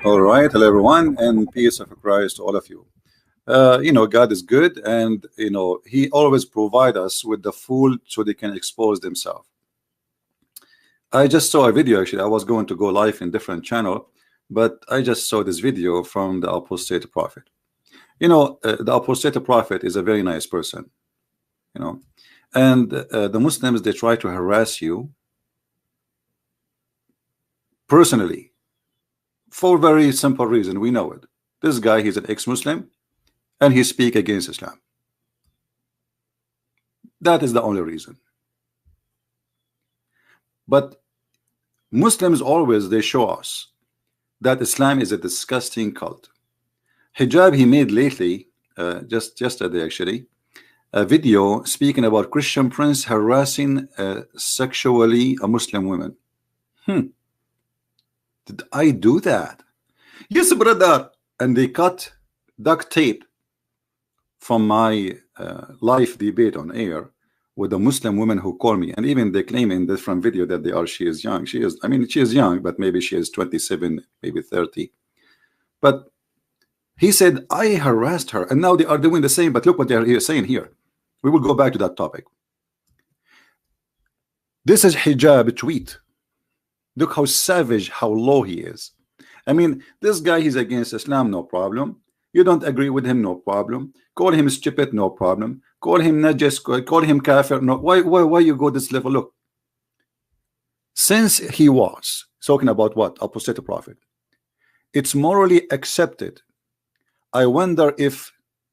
All right, hello everyone, and peace of Christ to all of you. You know, God is good, and you know, He always provides us with the fool so they can expose themselves. I just saw a video. Actually, I was going to go live in different channel, but I just saw this video from the Apostate Prophet. You know, the Apostate Prophet is a very nice person, you know, and the Muslims, they try to harass you personally for a very simple reason. We know it. This guy, he's an ex-Muslim, and he speaks against Islam. That is the only reason. But Muslims always, they show us that Islam is a disgusting cult. Hijab, he made lately, just yesterday actually, a video speaking about Christian prince harassing sexually a Muslim woman. Did I do that? Yes, brother. And they cut duct tape from my live debate on air with a Muslim woman who called me, and even they claim in different video that she is young. She is, I mean, she is young, but maybe she is 27, maybe 30. But he said I harassed her, and now they are doing the same. But look what they are saying here. We will go back to that topic. This is hijab tweet. Look how savage, how low he is. I mean, this guy, he's against Islam, no problem. You don't agree with him, no problem. Call him stupid, no problem. Call him najis, call him kafir. No, why you go this level? Look, since he was talking about what? Apostate Prophet. It's morally accepted. I wonder if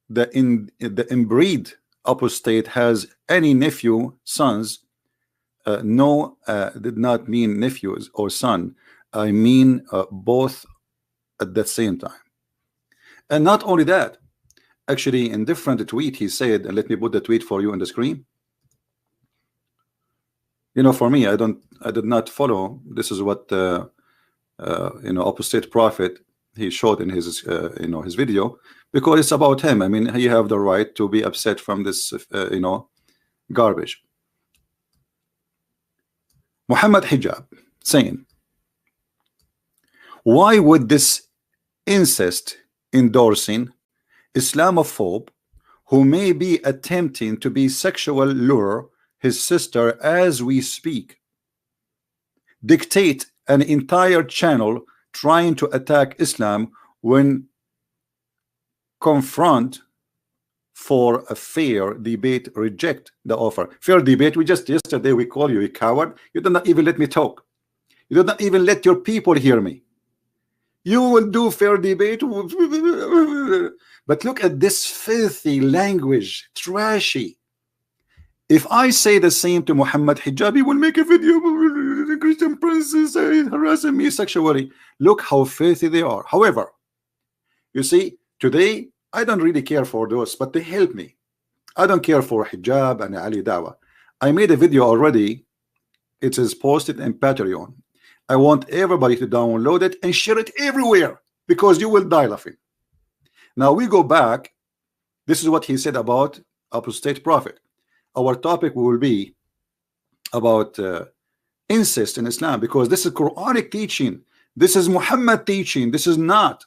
the inbreed apostate has any nephew, sons. No, did not mean nephews or son. I mean both at the same time. And not only that, actually in different tweet he said, and let me put the tweet for you on the screen. You know, for me, I did not follow. This is what you know, Apostate Prophet, he showed in his you know, his video, because it's about him. I mean, he have the right to be upset from this you know, garbage. Mohammed Hijab saying, why would this incest endorsing Islamophobe who may be attempting to be sexual lure his sister as we speak dictate an entire channel trying to attack Islam when confront for a fair debate, reject the offer? Fair debate, we just yesterday we call you a coward. You did not even let me talk. You did not even let your people hear me. You will do fair debate. But look at this filthy language, trashy. If I say the same to Muhammad Hijab, he will make a video. The Christian princess harassing me sexually. Look how filthy they are. However, you see, today I don't really care for those, but they help me. I don't care for Hijab and Ali Dawah. I made a video already. It is posted in Patreon. I want everybody to download it and share it everywhere, because you will die laughing. Now we go back. This is what he said about Apostate Prophet. Our topic will be about incest in Islam, because this is Quranic teaching. This is Muhammad teaching. This is not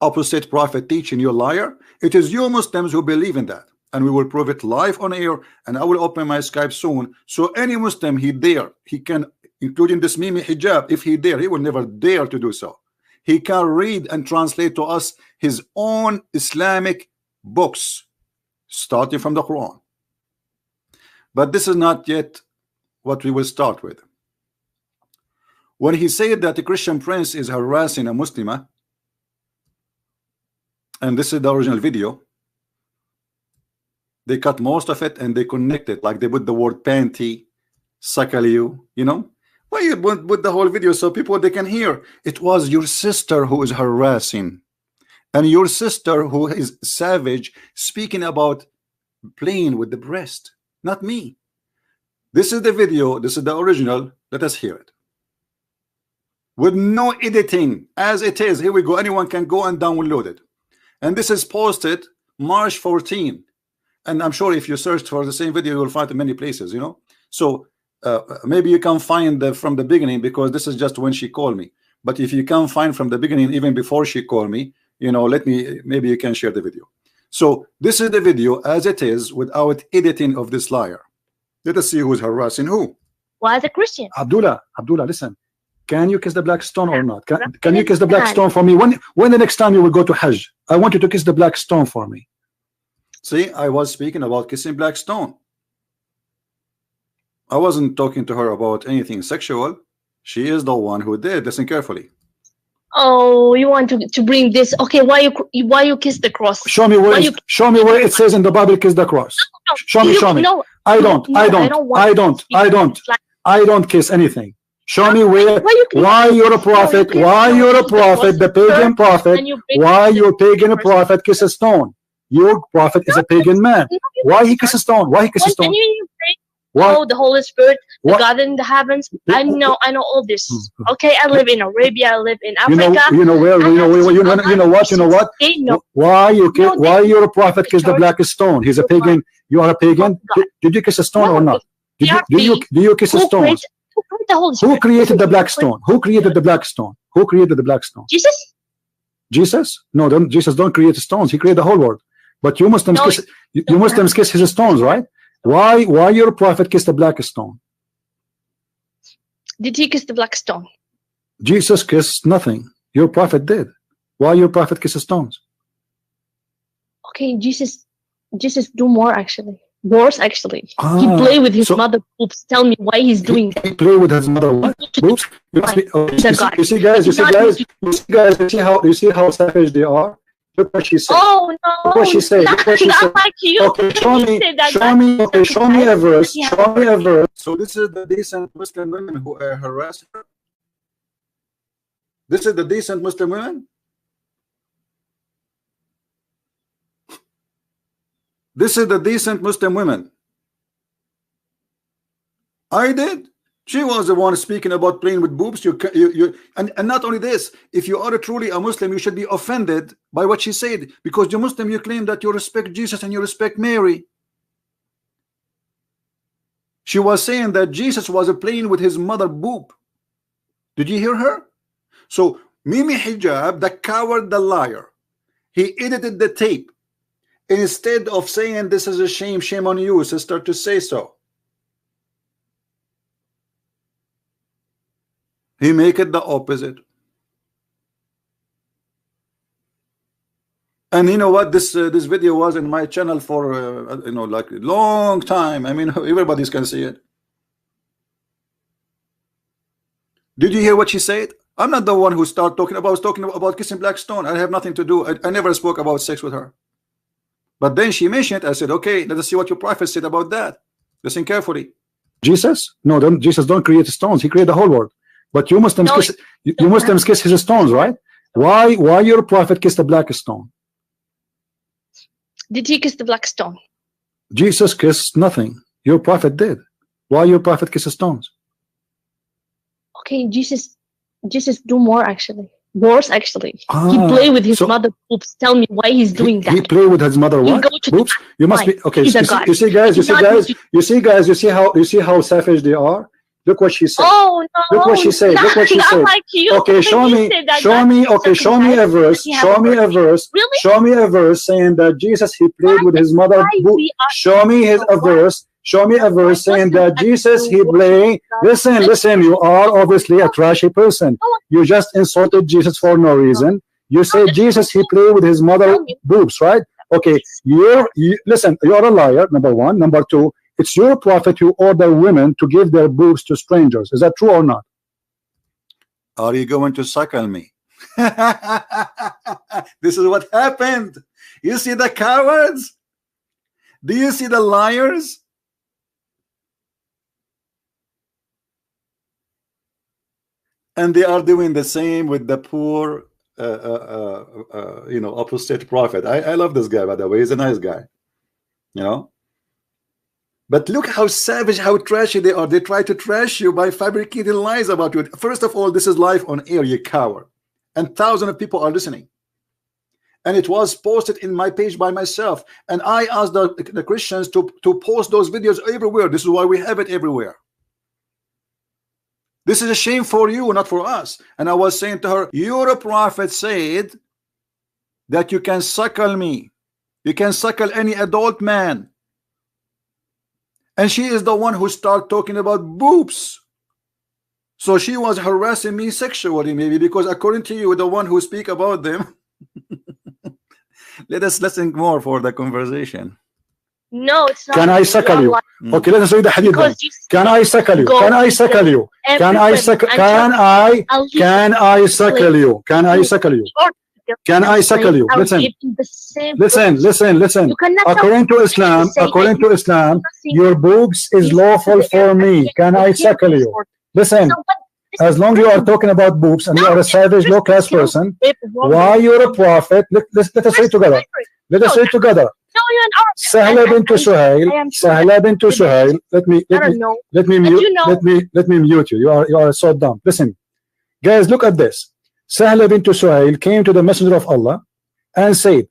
Apostate Prophet teaching. You liar. It is you Muslims who believe in that, and we will prove it live on air. And I will open my Skype soon, so any Muslim he dare, he can, including this Mimi Hijab, if he dare, he will never dare to do so. He can read and translate to us his own Islamic books, starting from the Quran. But this is not yet what we will start with. When he said that the Christian prince is harassing a Muslimah, and this is the original video, they cut most of it and they connect it, like they put the word panty, sakaliu, you know. Why you put the whole video so people they can hear? It was your sister who is harassing, and your sister who is savage, speaking about playing with the breast, not me. This is the video. This is the original. Let us hear it with no editing, as it is. Here we go. Anyone can go and download it. And this is posted March 14. And I'm sure if you search for the same video, you will find it in many places, you know. So maybe you can find from the beginning, because this is just when she called me. But if you can find from the beginning, even before she called me, you know, maybe you can share the video. So this is the video as it is, without editing of this liar. Let us see who's harassing who. Why is a Christian? Abdullah, listen. Can you kiss the black stone or not? Can you kiss the black stone for me? When the next time you will go to Hajj, I want you to kiss the black stone for me. See, I was speaking about kissing black stone. I wasn't talking to her about anything sexual. She is the one who did. Listen carefully. Oh, you want to bring this? Okay, why you kiss the cross? Show me where it says in the Bible kiss the cross. Show me. No, I don't kiss anything. Show me where. Why you're a prophet? Why you're a prophet? The pagan prophet. Why your pagan prophet kiss a stone? Your prophet is a pagan man. Why he kiss a stone? Why he kiss a stone? Oh, the Holy Spirit, the God in the heavens. I know all this. Okay, I live in Arabia. I live in Africa. You know what? Why you're a prophet kiss the black stone? He's a pagan. You are a pagan. Did you kiss a stone or not? Do you kiss a stone? Who created the black stone? Who created the black stone? Who created the black stone? Jesus? Jesus? No, Jesus don't create stones. He created the whole world. But you Muslims kiss. You Muslims kiss his stones, right? Why your prophet kissed the black stone? Did he kiss the black stone? Jesus kissed nothing. Your prophet did. Why your prophet kisses stones? Okay, Jesus do more actually. Worse actually. He play with his mother boobs. Tell me why he's doing that. He play with his mother what? Boobs? You see guys, you see how savage they are? Look what she said. Oh no! Look what she said. Look what she said. Like you. Okay, show me a verse. Show me a verse. So this is the decent Muslim women who are harassing her. This is the decent Muslim women. This is the decent Muslim women. I did. She was the one speaking about playing with boobs. And not only this, if you are truly a Muslim, you should be offended by what she said, because you're Muslim, you claim that you respect Jesus and you respect Mary. She was saying that Jesus was playing with his mother boob. Did you hear her? So Mimi Hijab, the coward, the liar, he edited the tape. Instead of saying this is a shame on you, sister, to say so, he make it the opposite. And you know what, this video was in my channel for like a long time. I mean, everybody's can see it. Did you hear what she said? I'm not the one who started talking about. I was talking about kissing black stone. I have nothing to do. I never spoke about sex with her. But then she mentioned it. I said, okay, let us see what your prophet said about that. Listen carefully. Jesus? No, Jesus don't create stones. He created the whole world. But you Muslims kiss his stones, right? Why your prophet kissed the black stone? Did he kiss the black stone? Jesus kissed nothing. Your prophet did. Why your prophet kisses stones? Okay, Jesus do more actually. Worse actually. He play with his mother boobs. Tell me why he's doing that. He play with his mother what? Boobs? You must be okay. You see how savage they are. Look what she said. Oh no! Look what she said. Look what she said. Like you. Okay, show me a verse. Show me a verse. Really? Show me a verse saying that Jesus he played with his mother. Show me a verse. Show me a verse saying that Jesus he played. Listen. You are obviously a trashy person. You just insulted Jesus for no reason. You say Jesus he played with his mother boobs, right? Okay. Listen. You're a liar. Number one. Number two. It's your prophet who order women to give their boobs to strangers. Is that true or not? Are you going to suckle me? This is what happened. You see the cowards? Do you see the liars? And they are doing the same with the poor apostate prophet. I love this guy, by the way. He's a nice guy, But look how savage, how trashy they are. They try to trash you by fabricating lies about you. First of all, this is live on air, you coward. And thousands of people are listening. And it was posted in my page by myself. And I asked the Christians to post those videos everywhere. This is why we have it everywhere. This is a shame for you, not for us. And I was saying to her, your prophet said that you can suckle me, you can suckle any adult man. And she is the one who started talking about boobs. So she was harassing me sexually, maybe, because according to you, the one who speak about them. Let us listen more for the conversation. No, it's not. Can I suckle you? Okay, let us read the hadith. Can I suckle you? Can I suckle you? Can I suckle? Can I suckle you? Can I suckle you? Can I suckle you? Listen. According to Islam, your boobs is lawful for me. Can I suckle you? Listen. As long as you are talking about boobs and you are a savage, low-class person, why you're a prophet? Let us read together. Let us read together. Sahla bint Suhail. Let me mute you. You are so dumb. Listen, guys, look at this. Sahla bint Suhail came to the Messenger of Allah and said,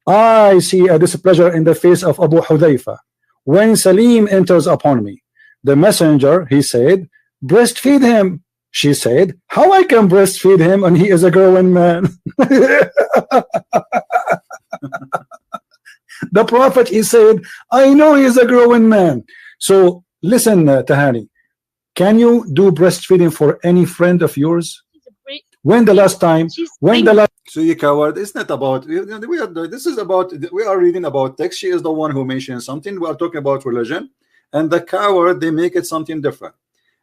I see a displeasure in the face of Abu Hudhayfa when Salim enters upon me. The messenger, he said, breastfeed him. She said, how I can breastfeed him and he is a grown man? The prophet, he said, I know he is a growing man. So listen, Tahani, can you do breastfeeding for any friend of yours? When the last time? So you coward, it's not about, this is about, we are reading about text. She is the one who mentioned something. We are talking about religion, and the coward, they make it something different.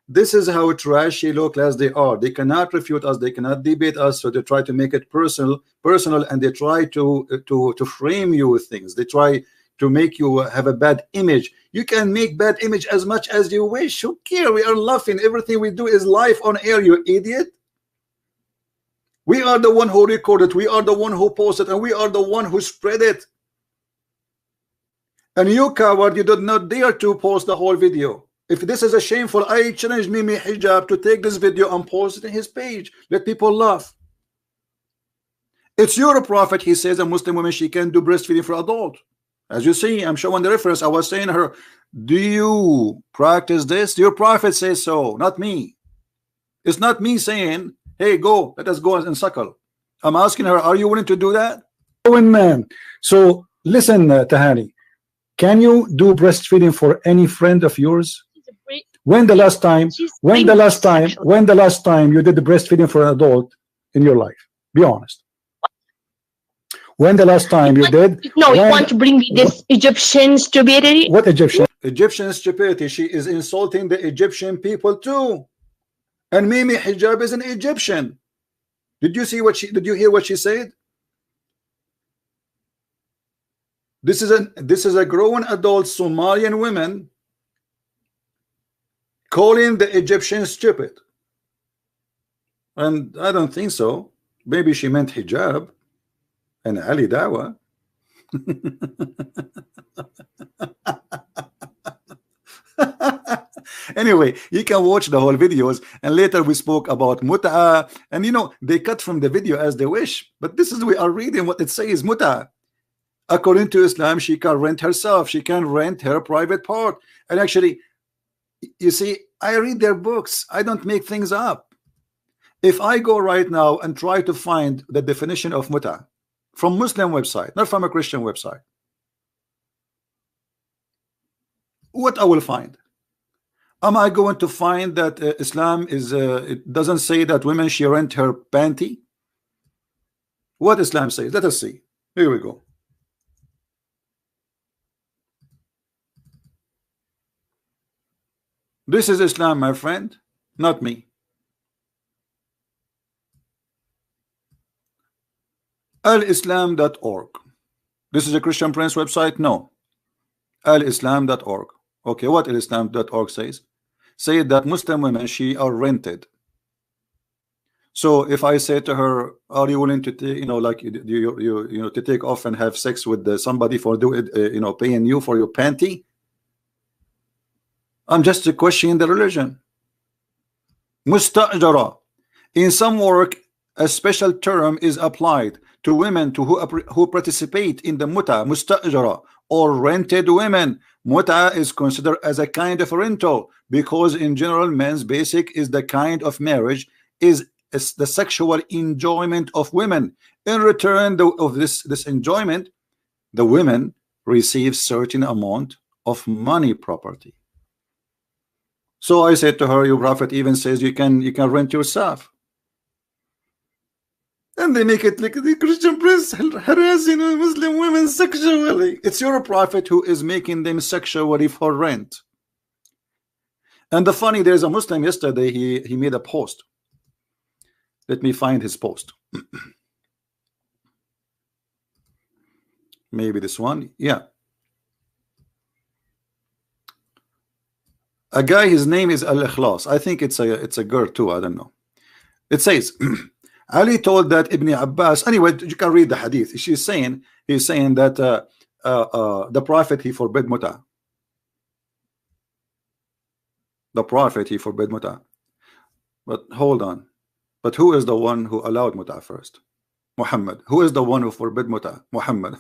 This is how trashy, low class they are. They cannot refute us, they cannot debate us, so they try to make it personal, and they try to frame you with things. They try to make you have a bad image. You can make bad image as much as you wish. Who care? We are laughing. Everything we do is live on air, you idiot. We are the one who recorded, we are the one who posted, and we are the one who spread it. And you coward, you did not dare to post the whole video. If this is a shameful, I challenge Mimi Hijab to take this video and post it in his page. Let people laugh. It's your prophet, he says a Muslim woman, she can do breastfeeding for adult. As you see, I'm showing the reference. I was saying to her, do you practice this? Your prophet says so, not me. It's not me saying, hey, go, let us go and suckle. I'm asking her, are you willing to do that? Man. So listen, Tahani, can you do breastfeeding for any friend of yours? When the last time you did the breastfeeding for an adult in your life? Be honest. When the last time you did? No, you want to bring me this Egyptian stupidity? What Egyptian? Egyptian stupidity. She is insulting the Egyptian people too. And Mimi Hijab is an Egyptian. Did you see what she? Did you hear what she said? This is a grown adult Somalian woman calling the Egyptian stupid. And I don't think so. Maybe she meant hijab and Ali Dawah. Anyway, you can watch the whole videos, and later we spoke about mut'a, and you know, they cut from the video as they wish, but this is, we are reading what it says. Mut'a, according to Islam, she can rent herself, she can rent her private part. And actually, you see, I read their books, I don't make things up. If I go right now and try to find the definition of mut'a from Muslim website, not from a Christian website, what I will find? Am I going to find that Islam is it doesn't say that women she rent her panty? What Islam says? Let us see. Here we go. This is Islam, my friend, not me. alislam.org. This is a Christian Prince website? No. alislam.org. Okay, what alislam.org says? Say that Muslim women, she are rented. So if I say to her, are you willing to take, you know, like you know, to take off and have sex with somebody for do it, you know, paying you for your panty? I'm just questioning the religion. Mustajara. In some work, a special term is applied to women who participate in the muta, mustajara, or rented women. Muta is considered as a kind of rental, because in general men's basic is the kind of marriage is the sexual enjoyment of women. In return of this enjoyment, the women receive certain amount of money property. So I said to her, your prophet even says you can rent yourself. And they make it like the Christian prince harassing Muslim women sexually. It's your prophet who is making them sexually for rent. And the funny, there's a Muslim yesterday, he made a post. Let me find his post. Maybe this one. Yeah. A guy, his name is Al-Ikhlas. I think it's a girl too, I don't know. It says Ali told that Ibn Abbas, anyway, you can read the hadith. He's saying that the prophet, he forbid muta. The prophet, he forbid muta. But hold on. But who is the one who allowed muta first? Muhammad. Who is the one who forbid muta? Muhammad.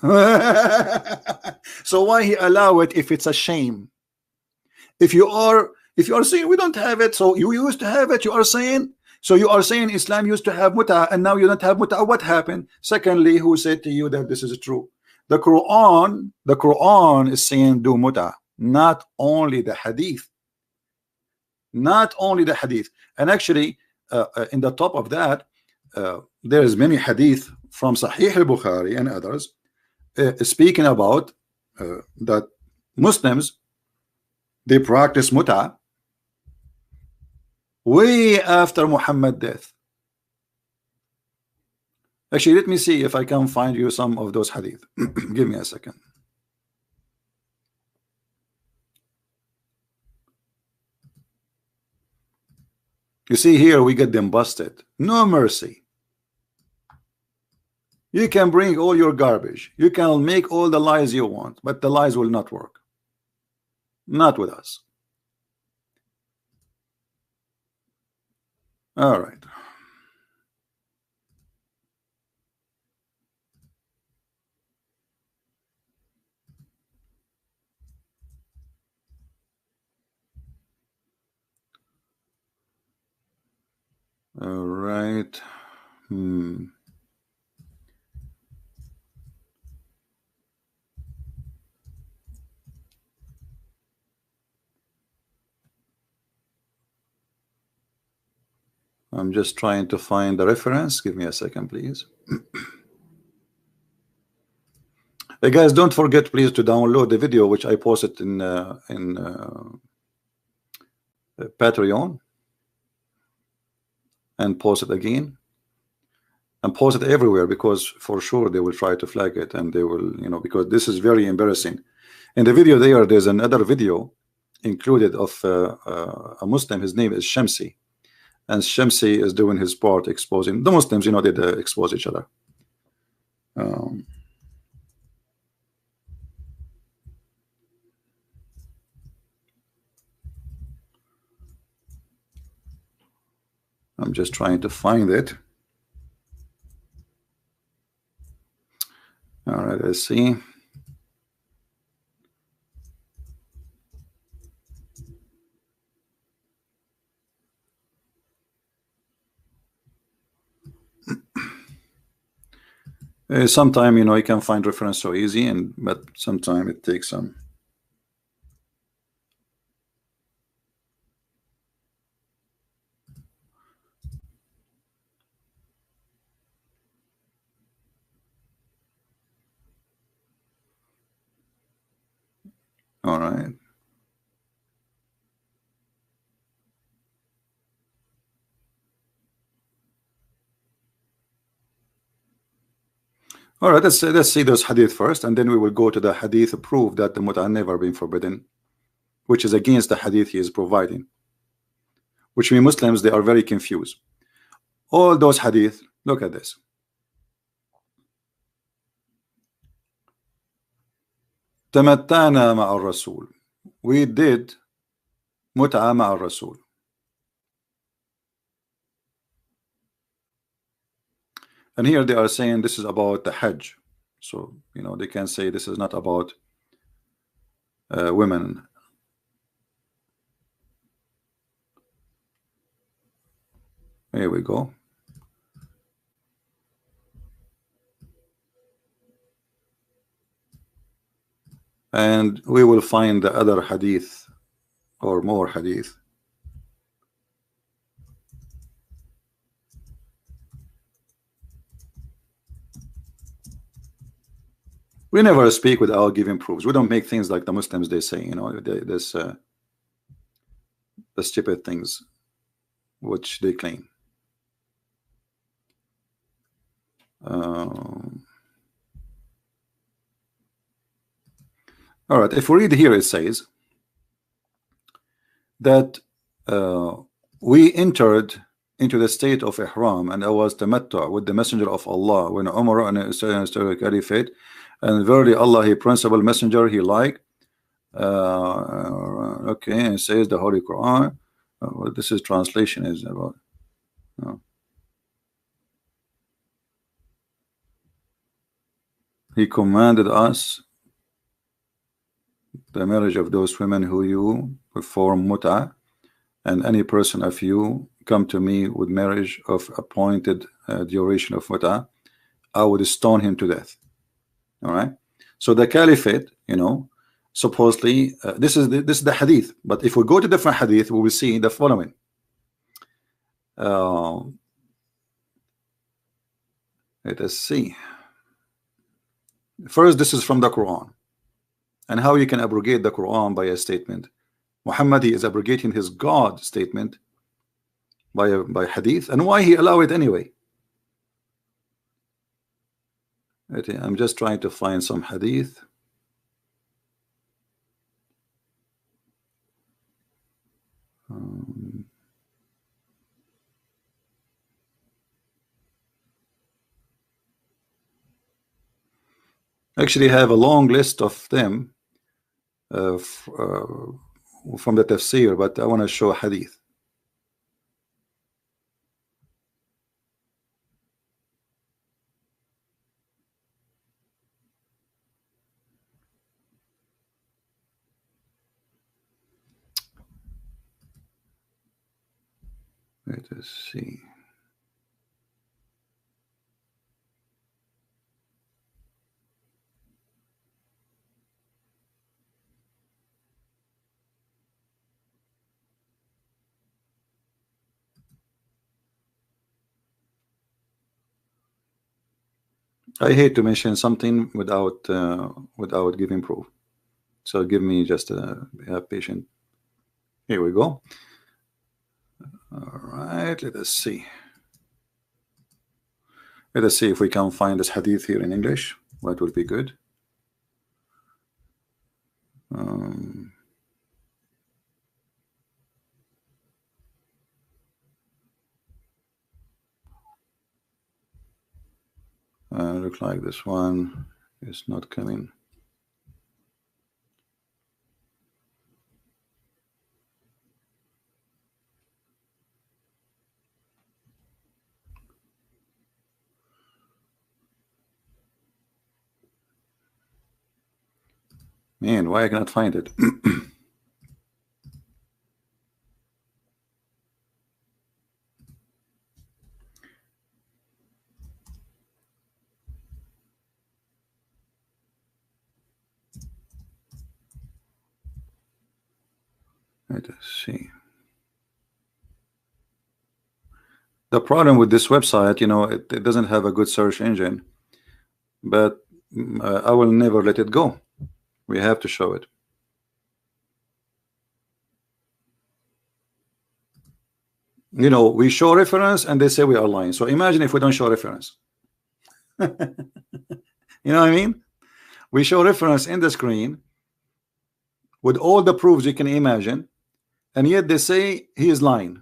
So why he allow it if it's a shame? If you are saying we don't have it, so you used to have it, you are saying Islam used to have muta and now you don't have muta. What happened? Secondly, who said to you that this is true? The Quran is saying do muta, not only the hadith. Not only the hadith. And actually in the top of that there is many hadith from Sahih al-Bukhari and others speaking about that Muslims, they practice muta way after Muhammad's death. Actually, let me see if I can find you some of those hadith. Give me a second. You see here, we get them busted. No mercy. You can bring all your garbage. You can make all the lies you want, but the lies will not work. Not with us. All right. All right. I'm just trying to find the reference. Give me a second, please. Hey guys, don't forget please to download the video which I posted in Patreon, and post it again, and post it everywhere, because for sure they will try to flag it, and they will, because this is very embarrassing. In the video there's another video included of a Muslim. His name is Shamsi. And Shamsi is doing his part exposing the Muslims, they expose each other. I'm just trying to find it. All right, let's see. Sometime you can find reference so easy, but sometime it takes some. All right. All right, let's see those hadith first, and then we will go to the hadith proof that the muta never been forbidden, which is against the hadith he is providing, which means Muslims, they are very confused. All those hadith, look at this. تمتعنا مع الرسول. We did متعة مع الرسول. And here they are saying this is about the Hajj. So, they can say this is not about women. Here we go. And we will find the other hadith or more hadith. We never speak without giving proofs. We don't make things like the Muslims, they say, you know, the stupid things which they claim. All right, if we read here, it says that we entered into the state of ihram, and I was tamattu with the messenger of Allah when Umar and the Caliphate, and verily Allah, He principal messenger, He like. Okay, and it says the Holy Quran. What this is translation is about. He commanded us the marriage of those women who you perform mut'ah, and any person of you come to me with marriage of appointed duration of mut'ah, I would stone him to death. All right. So the Caliphate, you know, supposedly this is the hadith. But if we go to different hadith, we will see the following. Let us see. First, this is from the Quran, and how you can abrogate the Quran by a statement. Muhammad, he is abrogating his God statement by hadith, and why he allow it anyway. I'm just trying to find some hadith. Actually have a long list of them from the tafsir, but I want to show a hadith. Let us see. I hate to mention something without giving proof. So give me just have patience. Here we go. All right, let us see. Let us see if we can find this hadith here in English. That would be good. Look like this one is not coming. Man, why I cannot find it? Let us see. The problem with this website, you know, it doesn't have a good search engine, but I will never let it go. We have to show it. You know, we show reference and they say we are lying. So imagine if we don't show reference. You know what I mean? We show reference in the screen with all the proofs you can imagine, and yet they say he is lying.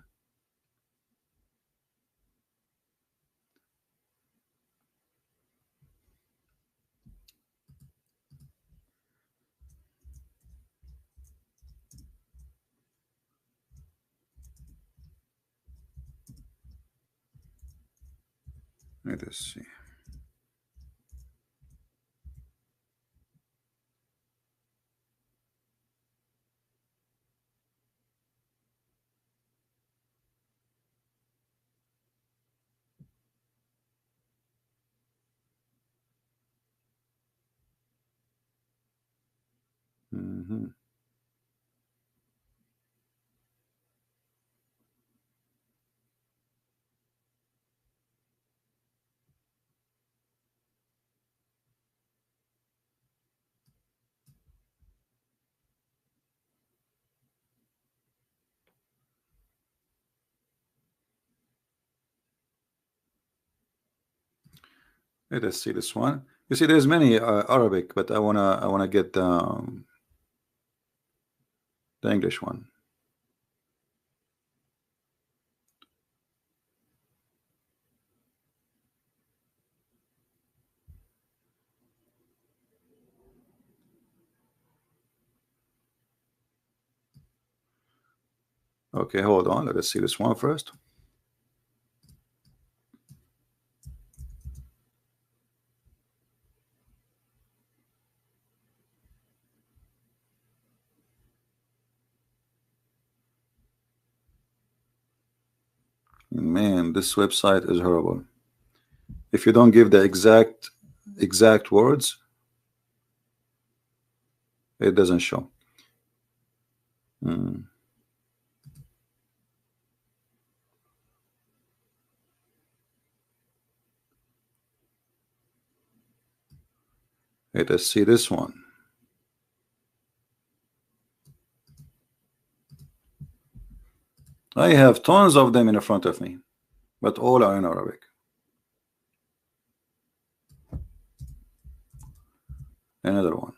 Let us see. Mm-hmm. Let us see this one. You see, there's many Arabic, but I wanna get the English one. Okay, hold on. Let us see this one first. Man, this website is horrible. If you don't give the exact words, it doesn't show. Let us see this one. I have tons of them in front of me, but all are in Arabic. Another one.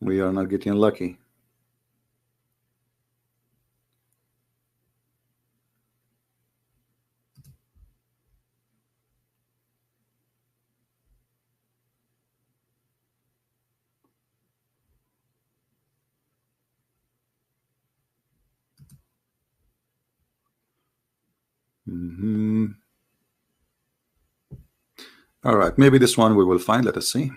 We are not getting lucky. All right, maybe this one we will find. Let us see.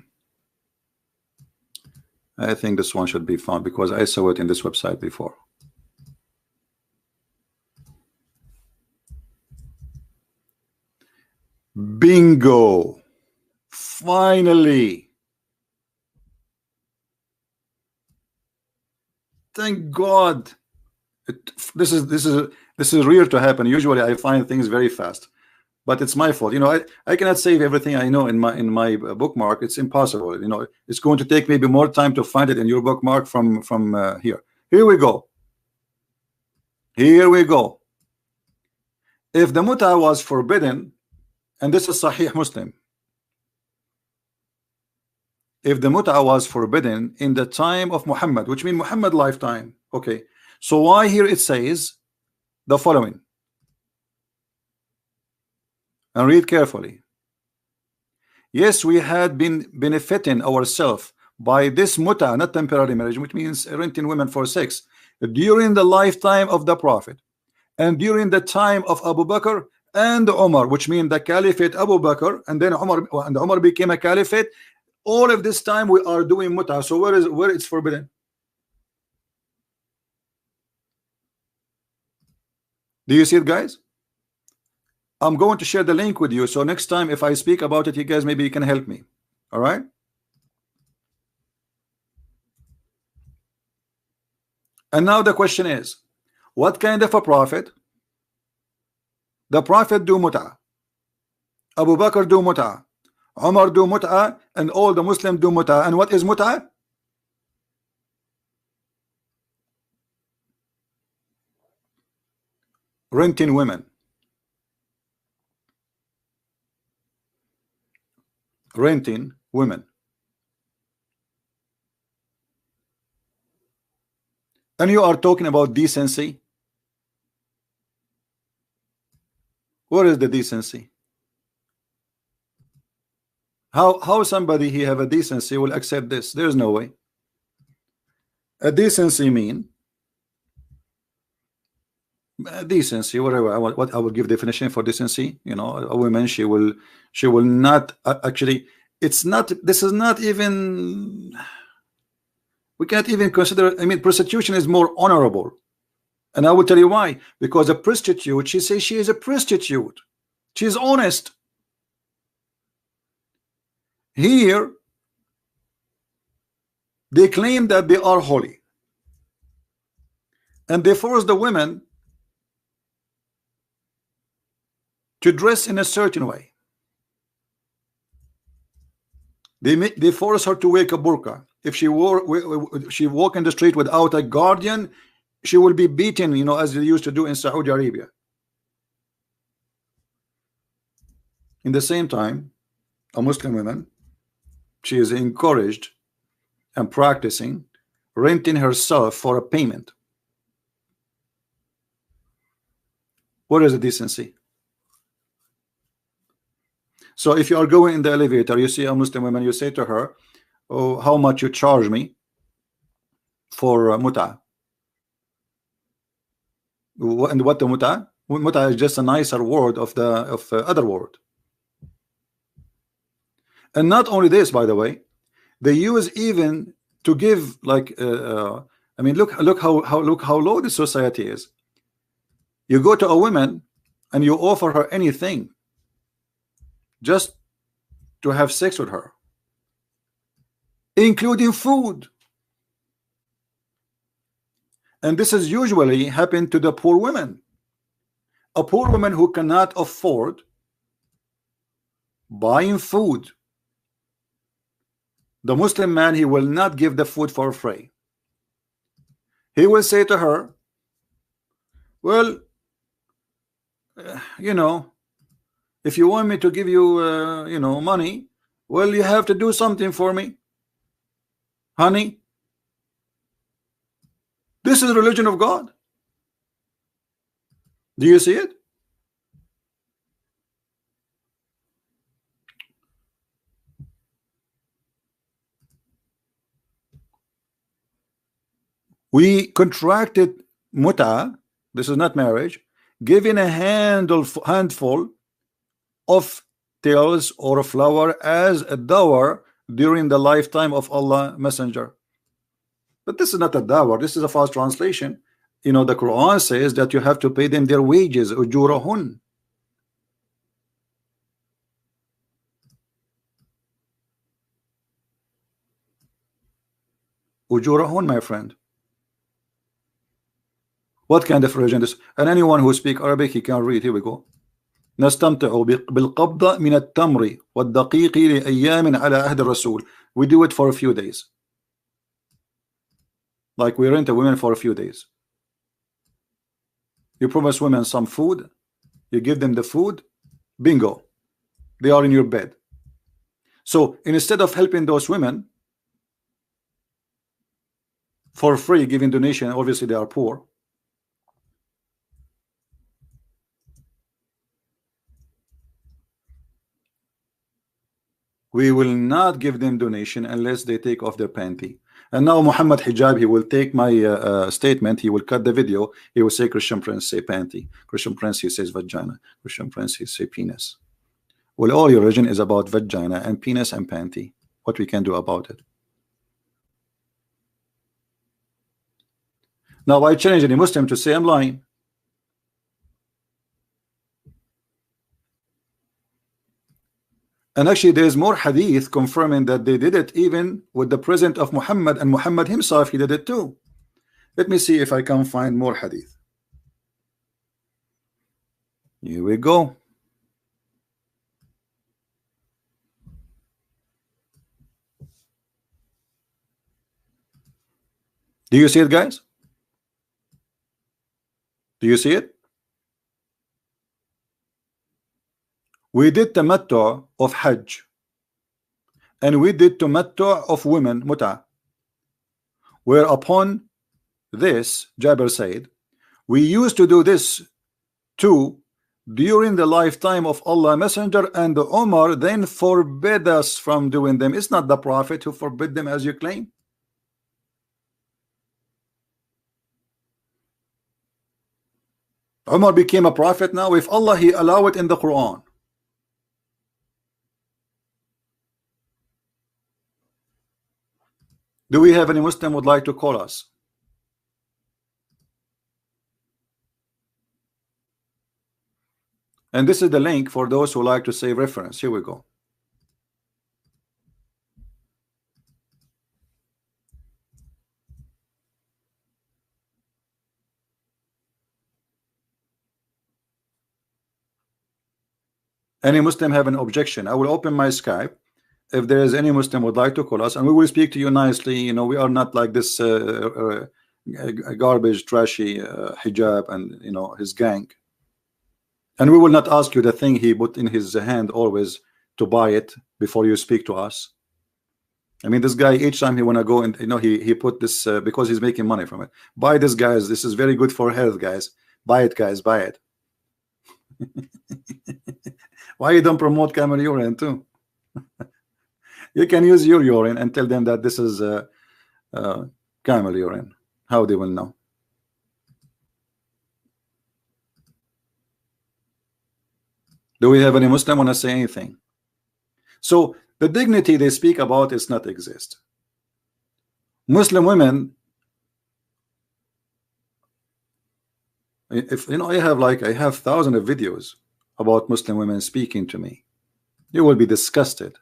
I think this one should be found because I saw it in this website before. Bingo! Finally! Thank God! This is rare to happen. Usually I find things very fast, but it's my fault. You know, I cannot save everything I know in my bookmark. It's impossible. You know, it's going to take maybe more time to find it in your bookmark from here. Here we go. Here we go. If the mut'a was forbidden, and this is Sahih Muslim, if the mut'a was forbidden in the time of Muhammad, which means Muhammad lifetime, okay, so why here it says the following, and read carefully. Yes, we had been benefiting ourselves by this mut'a, not temporary marriage, which means renting women for sex, during the lifetime of the Prophet and during the time of Abu Bakr and Umar, which means the caliphate Abu Bakr, and then Umar became a caliphate. All of this time we are doing mut'a. So where it's forbidden? Do you see it, guys? I'm going to share the link with you, so next time if I speak about it, you guys maybe you can help me. All right? And now the question is, what kind of a prophet? The Prophet do mut'a, Abu Bakr do mut'a, Umar do mut'a, and all the Muslims do mut'a. And what is mut'a? Renting women. Renting women. And you are talking about decency. Where is the decency? How somebody he have a decency will accept this? There's no way. A decency mean decency, whatever. What I will give definition for decency. You know, a woman, she will not actually. It's not. This is not even. We can't even consider. I mean, prostitution is more honorable, and I will tell you why. Because a prostitute, she says she is a prostitute. She is honest. Here, they claim that they are holy, and they force the women to dress in a certain way. They force her to wear a burqa. If she walk in the street without a guardian, she will be beaten, you know, as they used to do in Saudi Arabia. In the same time, a Muslim woman, she is encouraged and practicing renting herself for a payment. What is the decency? So if you are going in the elevator, you see a Muslim woman, you say to her, oh, how much you charge me for muta? And what the muta? Muta is just a nicer word of the other word. And not only this, by the way, they use even to give like I mean, look how low the society is. You go to a woman and you offer her anything just to have sex with her, including food. And this is usually happen to the poor women. A poor woman who cannot afford buying food, the Muslim man, he will not give the food for free. He will say to her, well, you know, if you want me to give you you know, money, well, you have to do something for me, honey. This is the religion of God. Do you see it? We contracted muta, this is not marriage, giving a handful of tails or a flower as a dawah during the lifetime of Allah Messenger. But this is not a dawah, this is a false translation. You know, the Quran says that you have to pay them their wages, ujurahun. Ujurahun, my friend. What kind of religion is? And anyone who speaks Arabic, he can read. Here we go. نستمتع بالقبضة من التمر والدقيق لأيام على عهد الرسول. We do it for a few days. Like we rent a woman for a few days. You promise women some food, you give them the food, bingo, they are in your bed. So instead of helping those women for free, giving donation, obviously they are poor. We will not give them donation unless they take off their panty. And now Mohammed Hijab, he will take my statement, he will cut the video, he will say Christian Prince say panty, Christian Prince he says vagina, Christian Prince he say penis. Well, all your religion is about vagina and penis and panty. What we can do about it? Now I challenge any Muslim to say I'm lying. And actually there is more hadith confirming that they did it even with the presence of Muhammad, and Muhammad himself, he did it too. Let me see if I can find more hadith. Here we go. Do you see it, guys? Do you see it? We did tamattu of Hajj, and we did tamattu of women, muta. Whereupon this, Jabir said, we used to do this too during the lifetime of Allah Messenger, and the Umar then forbid us from doing them. It's not the Prophet who forbid them as you claim. Umar became a prophet now. If Allah, he allow it in the Quran. Do we have any Muslim would like to call us? And this is the link for those who like to save reference. Here we go. Any Muslim have an objection? I will open my Skype. If there is any Muslim would like to call us, and we will speak to you nicely. You know, we are not like this garbage, trashy hijab and, you know, his gang. And we will not ask you the thing he put in his hand always to buy it before you speak to us. I mean, this guy, each time he want to go and, you know, he put this because he's making money from it. Buy this, guys. This is very good for health, guys. Buy it, guys. Buy it. Why you don't promote camel urine too? You can use your urine and tell them that this is camel urine. How they will know? Do we have any Muslim want to say anything? So the dignity they speak about is not exist. Muslim women, if you know, I have thousands of videos about Muslim women speaking to me. You will be disgusted.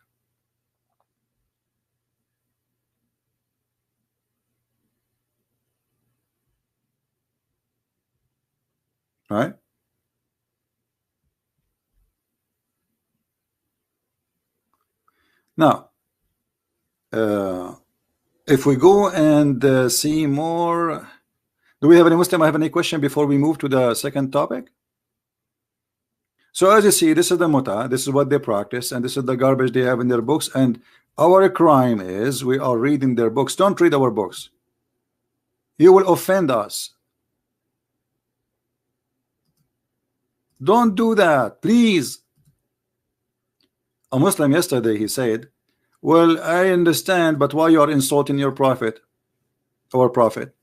Right? Now, if we go and see more, do we have any Muslim have any question before we move to the second topic? So as you see, this is the muta, this is what they practice, and this is the garbage they have in their books. And our crime is we are reading their books. Don't read our books. You will offend us. Don't do that, please. A Muslim yesterday, he said, well, I understand, but why you are insulting your prophet, our prophet?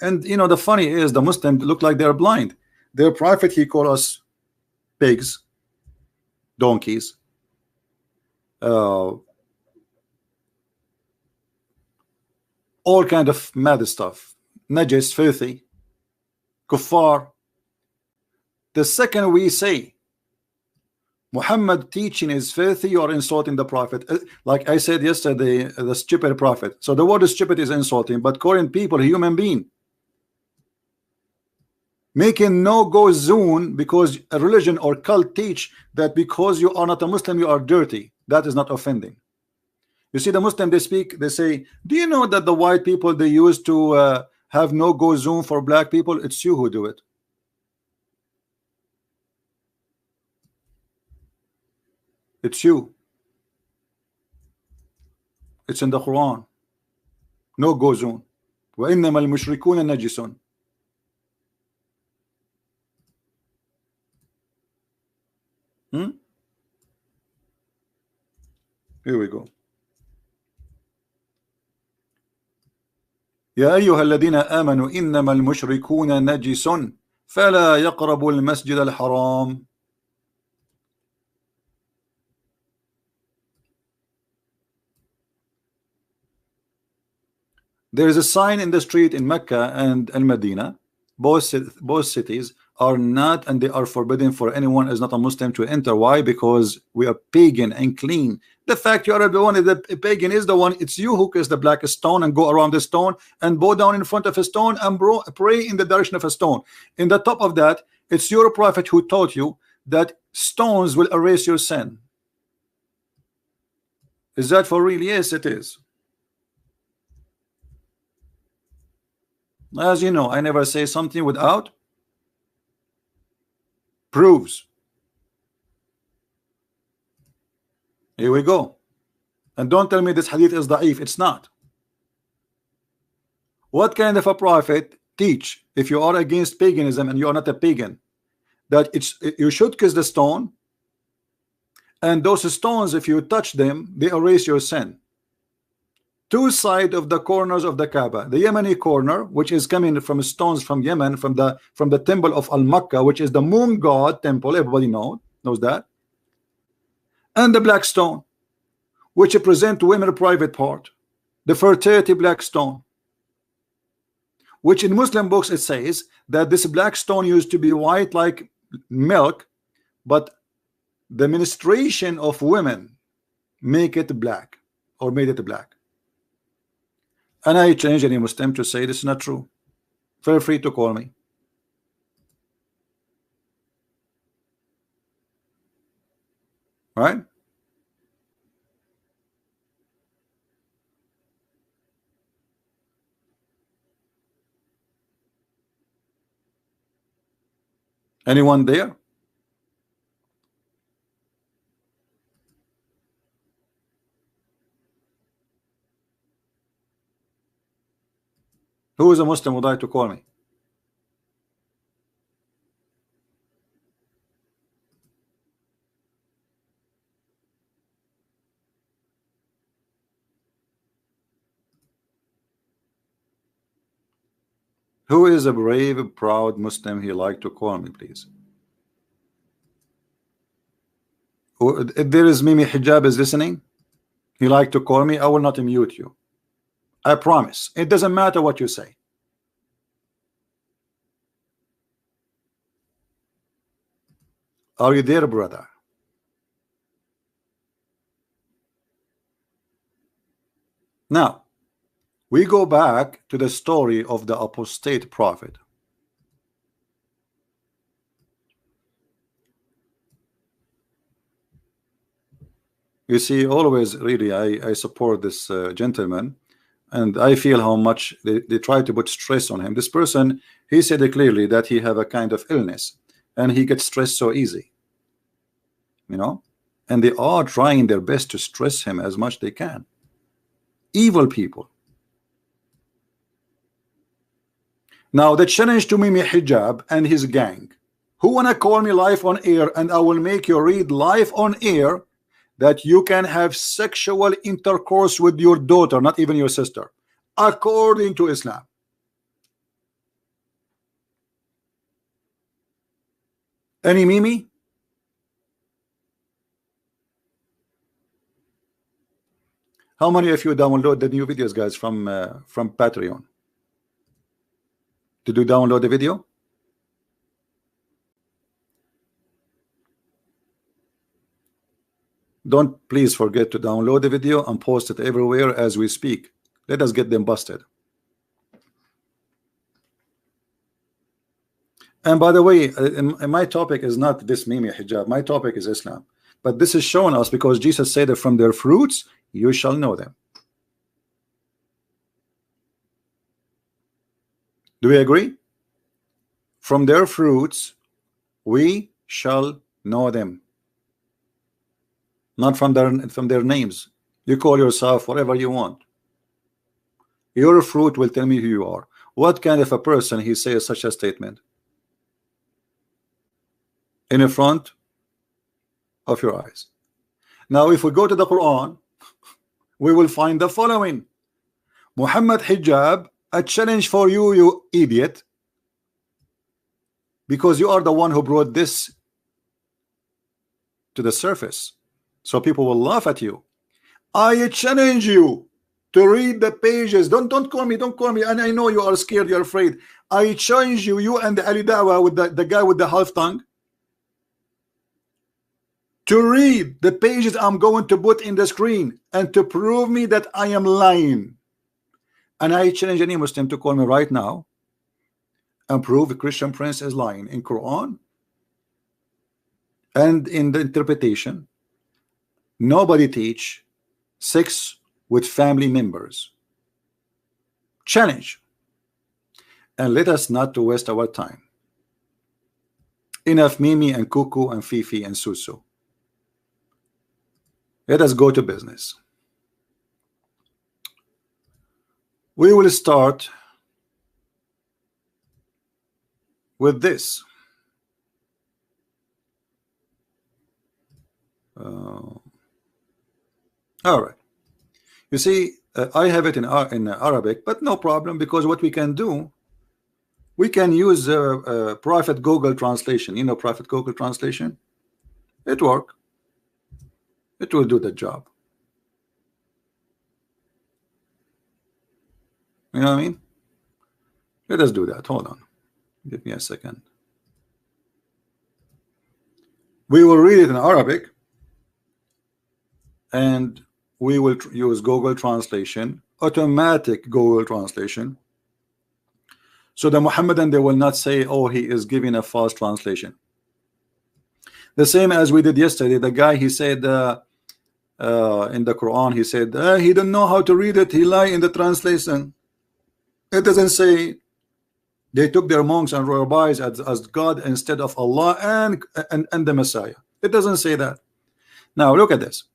And you know, the funny is the Muslims look like they're blind. Their prophet, he called us pigs, donkeys, all kind of mad stuff, najis, filthy, kuffar. The second we say Muhammad teaching is filthy, you are insulting the prophet. Like I said yesterday, the stupid prophet. So the word stupid is insulting, but calling people a human being, making no-go zone because a religion or cult teach that because you are not a Muslim you are dirty. That is not offending. You see, the Muslim, they speak, they say, do you know that the white people, they used to have no-go zone for black people? It's you who do it. It's you. It's in the Quran. No-go zone. وَإِنَّمَا الْمُشْرِكُونَ نَجِسٌ. Here we go. يا أيها الذين آمنوا إنما المشركون نجس فلا يقربوا المسجد الحرام. There is a sign in the street in Mecca and Medina. Both cities are not, and they are forbidden for anyone as not a Muslim to enter. Why? Because we are pagan and clean. The fact you are the one, the pagan is the one. It's you who kiss the black stone and go around the stone and bow down in front of a stone and pray in the direction of a stone. In the top of that, it's your prophet who taught you that stones will erase your sin. Is that for real? Yes, it is. As you know, I never say something without proofs. Here we go. And don't tell me this hadith is da'if. It's not. What kind of a prophet teach, if you are against paganism and you are not a pagan, that you should kiss the stone, and those stones, if you touch them, they erase your sin? two sides of the corners of the Kaaba. The Yemeni corner, which is coming from stones from Yemen, from the temple of Al-Makkah, which is the moon god temple. Everybody knows that. And the black stone, which represent women private part, the fertility black stone, which in Muslim books it says that this black stone used to be white like milk, but the menstruation of women make it black, or made it black. And I challenge any Muslim to say this is not true. Feel free to call me. Right? Anyone there? Who is a Muslim would like to call me? Who is a brave, proud Muslim he like to call me, please? If there is Mimi Hijab is listening, he like to call me, I will not mute you. I promise. It doesn't matter what you say. Are you there, brother? Now, we go back to the story of the apostate prophet. You see, always really I support this gentleman, and I feel how much they try to put stress on him. This person, he said clearly that he have a kind of illness and he gets stressed so easy, you know, and they are trying their best to stress him as much they can. Evil people. Now the challenge to Mimi Hijab and his gang, who wanna call me live on air, and I will make you read live on air that you can have sexual intercourse with your daughter, not even your sister, according to Islam. Any Mimi? How many of you download the new videos, guys, from Patreon? Did you download the video? Don't please forget to download the video and post it everywhere as we speak. Let us get them busted. And by the way, my topic is not this Mimi Hijab. My topic is Islam. But this is shown us because Jesus said that from their fruits you shall know them. Do we agree? From their fruits we shall know them. Not from their names. You call yourself whatever you want. Your fruit will tell me who you are. What kind of a person he says such a statement in front of your eyes? Now if we go to the Quran, we will find the following. Muhammad Hijab, a challenge for you, you idiot, because you are the one who brought this to the surface, so people will laugh at you. I challenge you to read the pages. Don't call me, don't call me. And I know you are scared, you're afraid. I challenge you, you and the Ali Dawah with the guy with the half tongue, to read the pages I'm going to put in the screen and to prove me that I am lying. And I challenge any Muslim to call me right now and prove the Christian Prince is lying in Quran and in the interpretation. Nobody teach sex with family members. Challenge. And let us not to waste our time. Enough Mimi and Cuckoo and Fifi and Susu. Let us go to business. We will start with this. All right. You see, I have it in Arabic, but no problem, because what we can do, we can use Prophet Google translation. You know Prophet Google translation? It works. It will do the job. You know what I mean? Let us do that. Hold on. Give me a second. We will read it in Arabic, and we will use Google translation, automatic Google translation. So the Mohammedan, they will not say, oh, he is giving a false translation. The same as we did yesterday. The guy, he said in the Quran, he said he don't know how to read it, he lied in the translation. It doesn't say they took their monks and rabbis as God instead of Allah and the Messiah. It doesn't say that. Now look at this.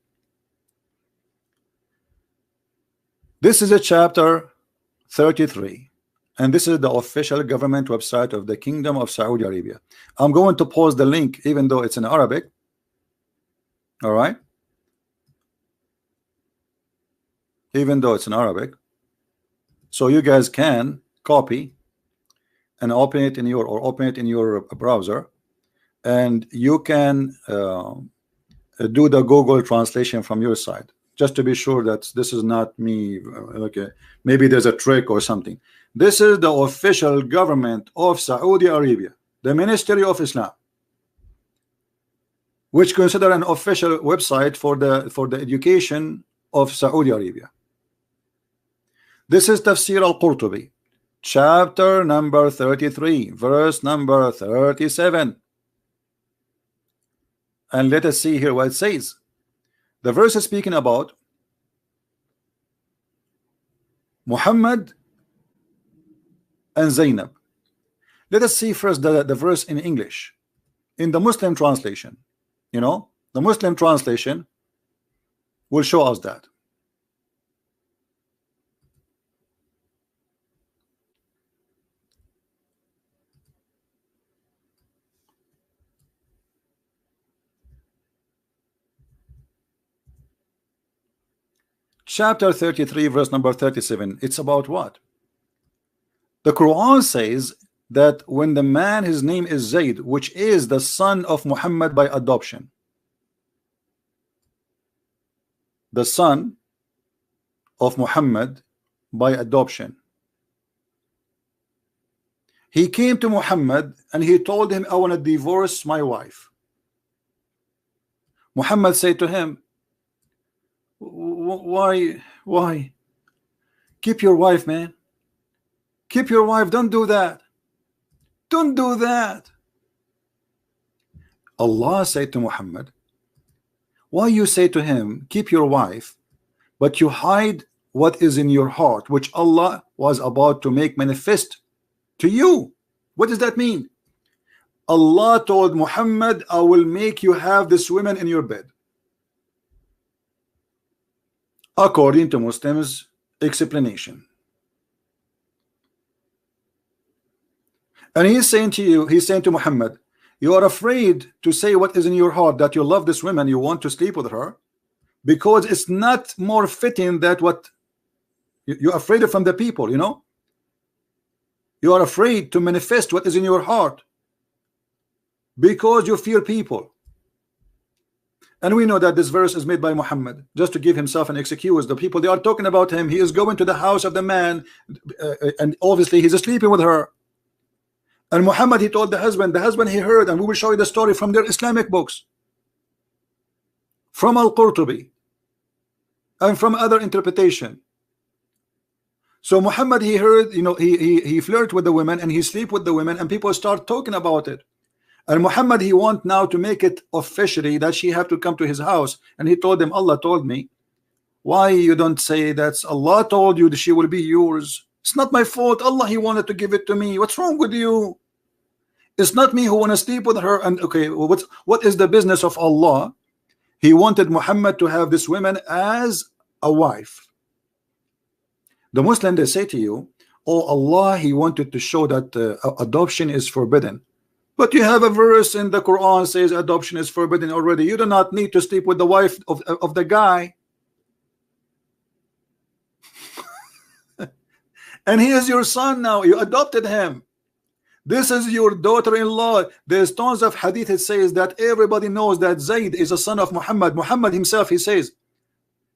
This is a chapter 33, and this is the official government website of the Kingdom of Saudi Arabia. I'm going to post the link even though it's in Arabic. All right, even though it's in Arabic, so you guys can copy and open it in your browser, and you can do the Google translation from your side, just to be sure that this is not me. Okay, maybe there's a trick or something. This is the official government of Saudi Arabia, the Ministry of Islam, which consider an official website for the education of Saudi Arabia. This is Tafsir al-Qurtubi, chapter number 33, verse number 37. And let us see here what it says. The verse is speaking about Muhammad and Zainab. Let us see first the verse in English, in the Muslim translation. You know, the Muslim translation will show us that. Chapter 33, verse number 37. It's about what? The Quran says that when the man, his name is Zayd, which is the son of Muhammad by adoption, the son of Muhammad by adoption, he came to Muhammad and he told him, I want to divorce my wife. Muhammad said to him, why? Keep your wife, man. Keep your wife. Don't do that. Don't do that. Allah said to Muhammad, why you say to him, keep your wife, but you hide what is in your heart, which Allah was about to make manifest to you? What does that mean? Allah told Muhammad, I will make you have this woman in your bed. According to Muslims' explanation. And he's saying to you, he's saying to Muhammad, you are afraid to say what is in your heart, that you love this woman, you want to sleep with her, because it's not more fitting that what you're afraid of from the people, you know. You are afraid to manifest what is in your heart because you fear people. And we know that this verse is made by Muhammad just to give himself an excuse. The people, they are talking about him. He is going to the house of the man, and obviously he's sleeping with her. And Muhammad, he told the husband he heard, and we will show you the story from their Islamic books, from Al-Qurtubi and from other interpretation. So Muhammad, he heard, you know, he flirt with the women and he sleep with the women, and people start talking about it. And Muhammad, he want now to make it officially that she have to come to his house. And he told them, Allah told me. Why you don't say that's Allah told you that she will be yours? It's not my fault. Allah, he wanted to give it to me. What's wrong with you? It's not me who want to sleep with her. And okay, what is the business of Allah? He wanted Muhammad to have this woman as a wife. The Muslim, they say to you, oh, Allah, he wanted to show that adoption is forbidden. But you have a verse in the Quran says adoption is forbidden already. You do not need to sleep with the wife of the guy. And he is your son now. You adopted him. This is your daughter-in-law. There's tons of hadith. It says that everybody knows that Zayd is a son of Muhammad. Muhammad himself, he says,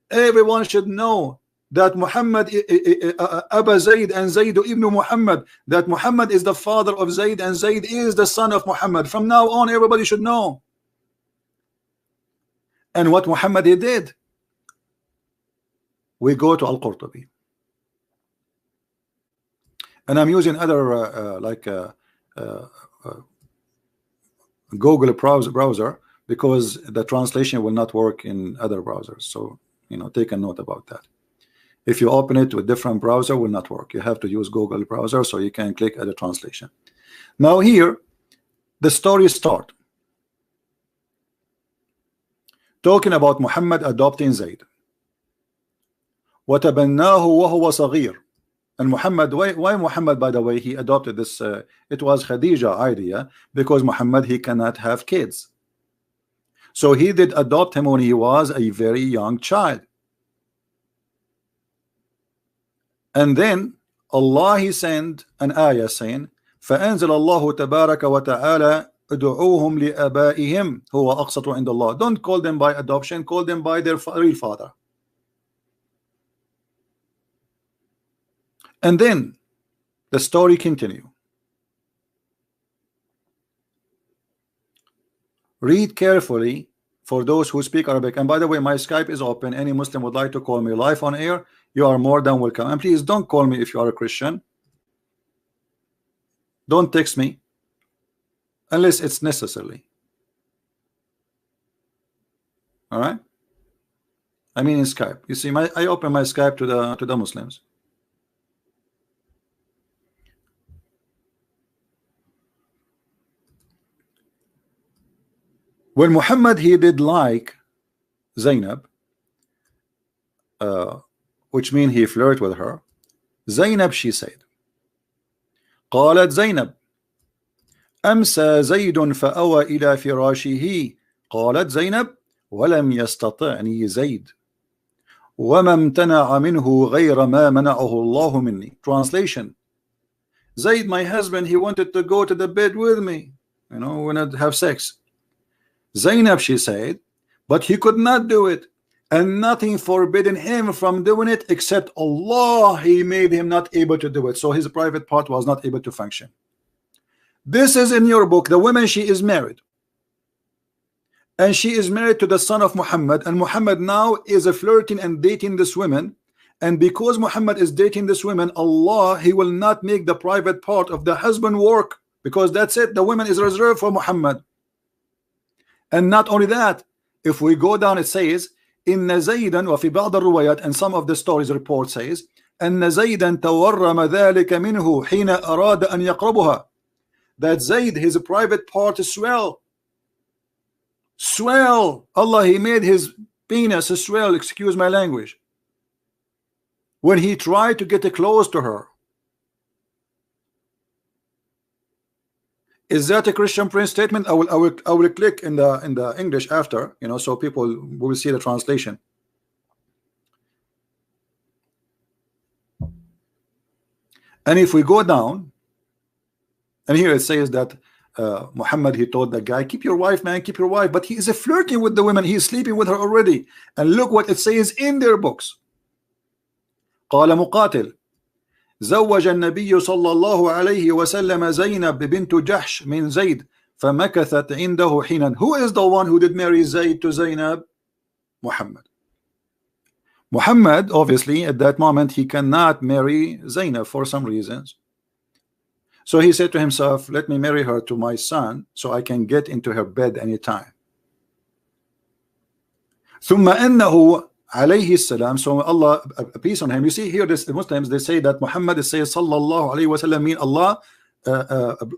everyone should know that Muhammad Aba Zayd and Zayd ibn Muhammad, that Muhammad is the father of Zayd and Zayd is the son of Muhammad. From now on, everybody should know. And what Muhammad he did, we go to Al-Qurtubi, and I'm using other Google browser because the translation will not work in other browsers. So take a note about that. If you open it with different browser, will not work. You have to use Google browser so you can click at the translation. Now here the story start talking about Muhammad adopting Zayd. وَتَبَنَّاهُ وَهُوَ صَغِيرٌ. And Muhammad, why Muhammad, by the way, he adopted this? It was Khadija idea, because Muhammad, he cannot have kids. So he did adopt him when he was a very young child. And then Allah, he sent an ayah saying, فَأَنزَلَ اللَّهُ تَبَارَكَ وَتَعَالَى ادعوهم لآبائهم هو أقسط عند الله. Don't call them by adoption, call them by their real father. And then the story continue. Read carefully for those who speak Arabic. And by the way, my Skype is open. Any Muslim would like to call me live on air, you are more than welcome. And please don't call me if you are a Christian. Don't text me unless it's necessary. All right, I mean in Skype. You see, I open my Skype to the Muslims. When Muhammad, he did like Zainab, which means he flirted with her. Zainab, she said, قالت زينب أمسى زيد فأوى إلى فراشه. قالت زينب ولم يستطعني زيد وما امتنع منه غير ما منعه الله مني. Translation: Zayd, my husband, he wanted to go to the bed with me, we wanted to have sex. Zainab, she said, but he could not do it, and nothing forbidden him from doing it except Allah, he made him not able to do it. So his private part was not able to function. This is in your book. The woman, she is married, and she is married to the son of Muhammad, and Muhammad now is flirting and dating this woman. And because Muhammad is dating this woman, Allah, he will not make the private part of the husband work, because that's it, the woman is reserved for Muhammad. And not only that, if we go down, it says إن زيدا وفي بعض الروايات, and some of the stories report says أن زيدا تورم ذلك منه حين أراد أن يقربها, that Zayd, his private part swell. Allah, he made his penis swell, excuse my language, when he tried to get close to her. Is that a Christian Prince statement? I will click in the English after, so people will see the translation. And if we go down, and here it says that Muhammad, he told the guy, keep your wife, man, keep your wife, but he is flirting with the woman, he is sleeping with her already. And look what it says in their books. قال مقاتل زوج النبي صلى الله عليه وسلم زينب بنت جحش من زيد فمكثت عنده حينا. Who is the one who did marry Zayd to Zainab? Muhammad. Muhammad, obviously, at that moment, he cannot marry Zainab for some reasons. So he said to himself, let me marry her to my son so I can get into her bed anytime. ثم أنه alayhi salam, so Allah, peace on him. You see here, the Muslims, they say that Muhammad says sallallahu alayhi wasallam, mean Allah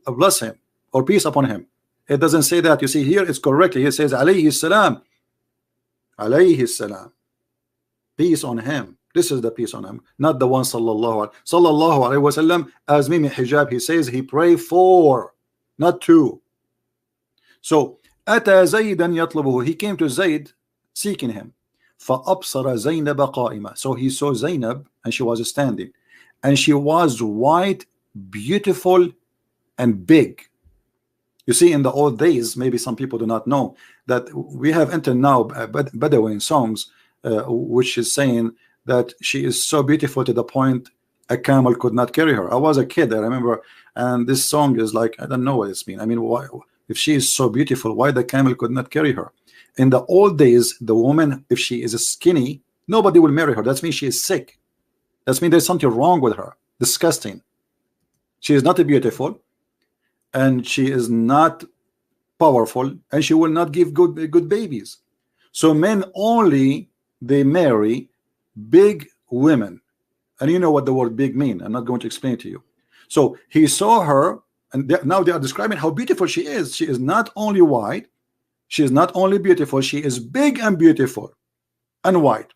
bless him or peace upon him. It doesn't say that. You see here, it's correctly, it says alayhi salam, peace on him. This is the peace on him, not the one sallallahu alayhi wasallam. As Mimi Hijab, he says he pray for, not to. So ata Zaydan yatlubuhu, he came to Zayd seeking him. فأبصر زينب قائمة, so he saw Zainab and she was standing. and she was white, beautiful, and big. You see, in the old days, maybe some people do not know that we have entered now Bedouin songs, which is saying that she is so beautiful to the point a camel could not carry her. I was a kid, I remember, and this song is like, I don't know what it's mean. I mean, why, if she is so beautiful, why the camel could not carry her? In the old days, the woman, if she is skinny, nobody will marry her. That means she is sick. That means there's something wrong with her. Disgusting. She is not beautiful, and she is not powerful, and she will not give good babies. So men only, they marry big women. And you know what the word big mean. I'm not going to explain to you. So he saw her, and now they are describing how beautiful she is. She is not only white, she is not only beautiful, she is big and beautiful and white.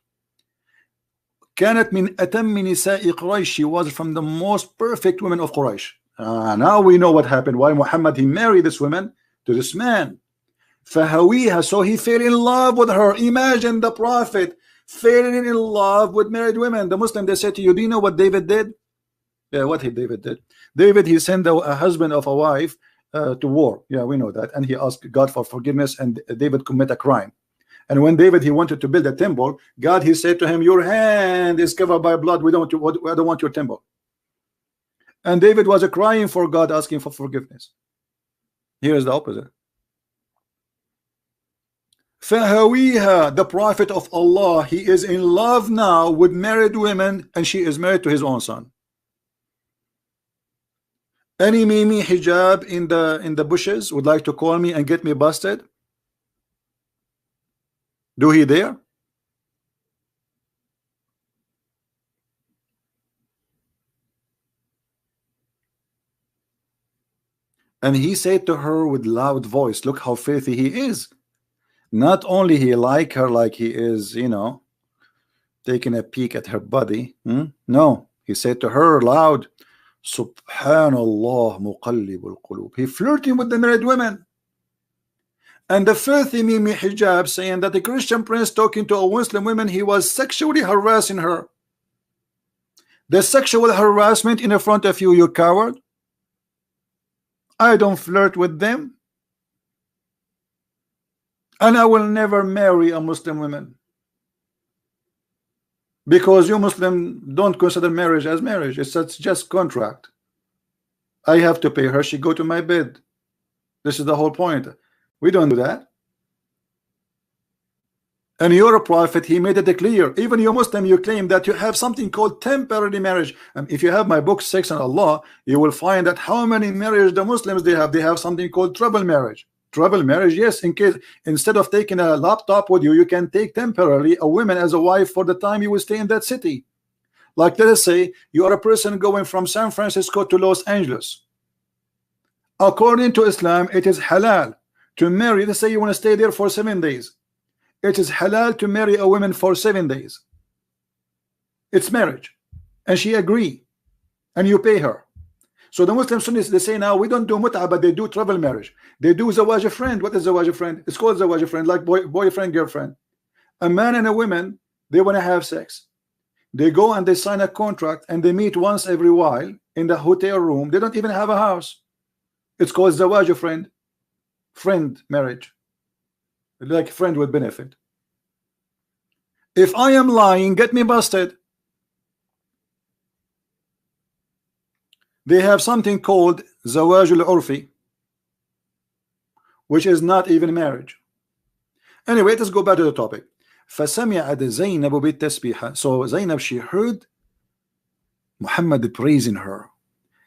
كانت من أتم نساء قريش. She was from the most perfect women of Quraysh. Now we know what happened. Why Muhammad, he married this woman to this man. فهويها, so he fell in love with her. Imagine the Prophet falling in love with married women. The Muslim, they say to you, do you know what David did? Yeah, what David did? David, he sent a husband of a wife to war. Yeah, we know that. And he asked God for forgiveness, and David commit a crime. And when David, he wanted to build a temple, God, he said to him, your hand is covered by blood. We don't want your temple. And David was crying for God, asking for forgiveness. Here is the opposite. فهويها, the Prophet of Allah, he is in love now with married women, and she is married to his own son. Any Mimi Hijab in the bushes would like to call me and get me busted? Do he there? And he said to her with loud voice, look how filthy he is. Not only he like her like he is, you know, taking a peek at her body. No, he said to her loud, Subhanallah muqallibul qulub. He flirting with the married women. And the filthy Mimi Hijab saying that the Christian prince talking to a Muslim woman, he was sexually harassing her. The sexual harassment in front of you, you coward. I don't flirt with them. And I will never marry a Muslim woman. Because you Muslim don't consider marriage as marriage. It's just contract. I have to pay her, she go to my bed. This is the whole point. We don't do that. And your Prophet, he made it clear. Even you Muslim, you claim that you have something called temporary marriage. And if you have my book 6 on Allah, you will find that how many marriages the Muslims they have something called trouble marriage. Trouble marriage, yes, in case instead of taking a laptop with you, you can take temporarily a woman as a wife for the time you will stay in that city. Like let us say you are a person going from San Francisco to Los Angeles. According to Islam, it is halal to marry. Let's say you want to stay there for 7 days. It is halal to marry a woman for 7 days. It's marriage, and she agree, and you pay her. So the Muslim Sunnis, they say now we don't do mut'a, but they do travel marriage. They do zawaj friend. What is zawaj friend? It's called zawaj friend, like boyfriend, girlfriend. A man and a woman, they want to have sex. They go and they sign a contract, and they meet once every while in the hotel room. They don't even have a house. It's called zawaj friend marriage, like friend with benefit. If I am lying, get me busted. They have something called zawaj al-urfi, which is not even marriage. Anyway, let's go back to the topic. فَسَمِعَتْ زَيْنَبُ بِالتَّسْبِيحَ. So Zainab, she heard Muhammad praising her.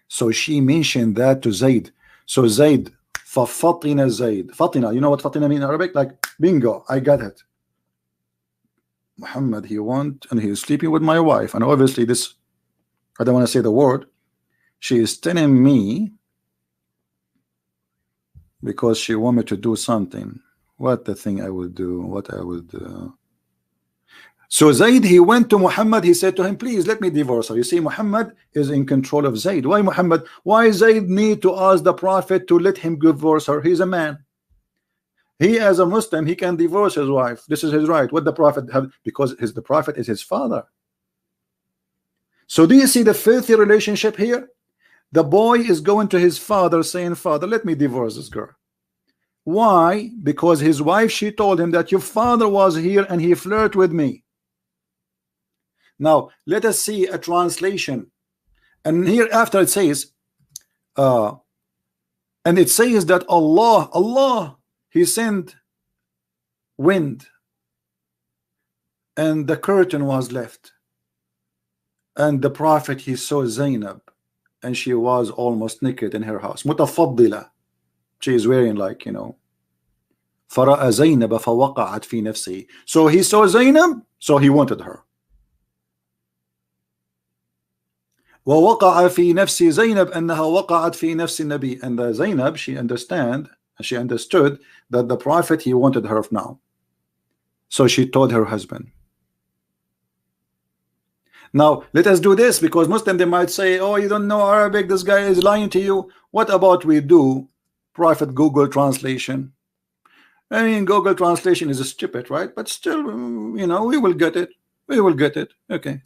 So she mentioned that to Zayd. So Zayd, فَفَطِنَ Zayd. Fatina, you know what Fatina mean in Arabic? Like, bingo, I got it. Muhammad, he is sleeping with my wife. And obviously this, I don't want to say the word. She is telling me because she want me to do something. What the thing I will do, what I will do. So Zayd, he went to Muhammad, he said to him, please let me divorce her. You see, Muhammad is in control of Zayd. Why Muhammad? Why Zayd need to ask the Prophet to let him divorce her? He's a man. He as a Muslim, he can divorce his wife. This is his right. What the Prophet have, because the Prophet is his father. So do you see the filthy relationship here? The boy is going to his father saying, Father, let me divorce this girl. Why? Because his wife, she told him that your father was here and he flirted with me. Now let us see a translation. And here after it says, and it says that Allah, he sent wind and the curtain was left, and the Prophet, he saw Zainab and she was almost naked in her house, mutafaddila, she is wearing, like, you know, فرأى زينب فوقعت في نفسه. So he saw Zainab, so he wanted her. ووقع في نفس زينب أنها وقعت في نفس النبي. And Zainab, she understood that the Prophet, he wanted her now. So she told her husband. Now let us do this, because Muslim, they might say, oh, you don't know Arabic, this guy is lying to you. What about we do Prophet Google translation? I mean, Google translation is stupid, right? But still, you know, we will get it. We will get it. Okay.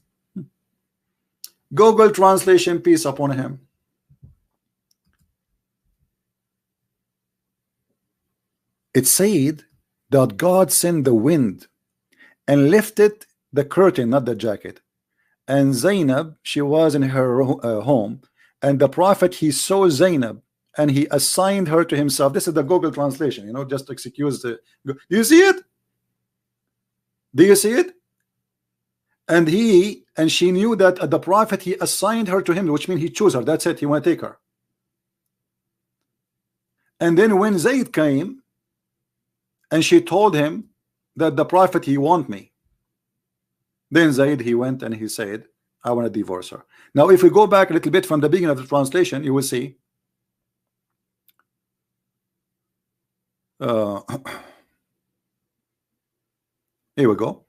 Google translation, peace upon him. It said that God sent the wind and lifted the curtain, not the jacket. And Zainab, she was in her home, and the Prophet, he saw Zainab and he assigned her to himself. This is the Google translation, you know, just excuse the. Do you see it? Do you see it? And she knew that the Prophet, he assigned her to him, which means he chose her. That's it. He want to take her. And then when Zayd came and she told him that the Prophet, he want me, then Zayd, he went and he said, I want to divorce her. Now if we go back a little bit from the beginning of the translation, you will see here we go.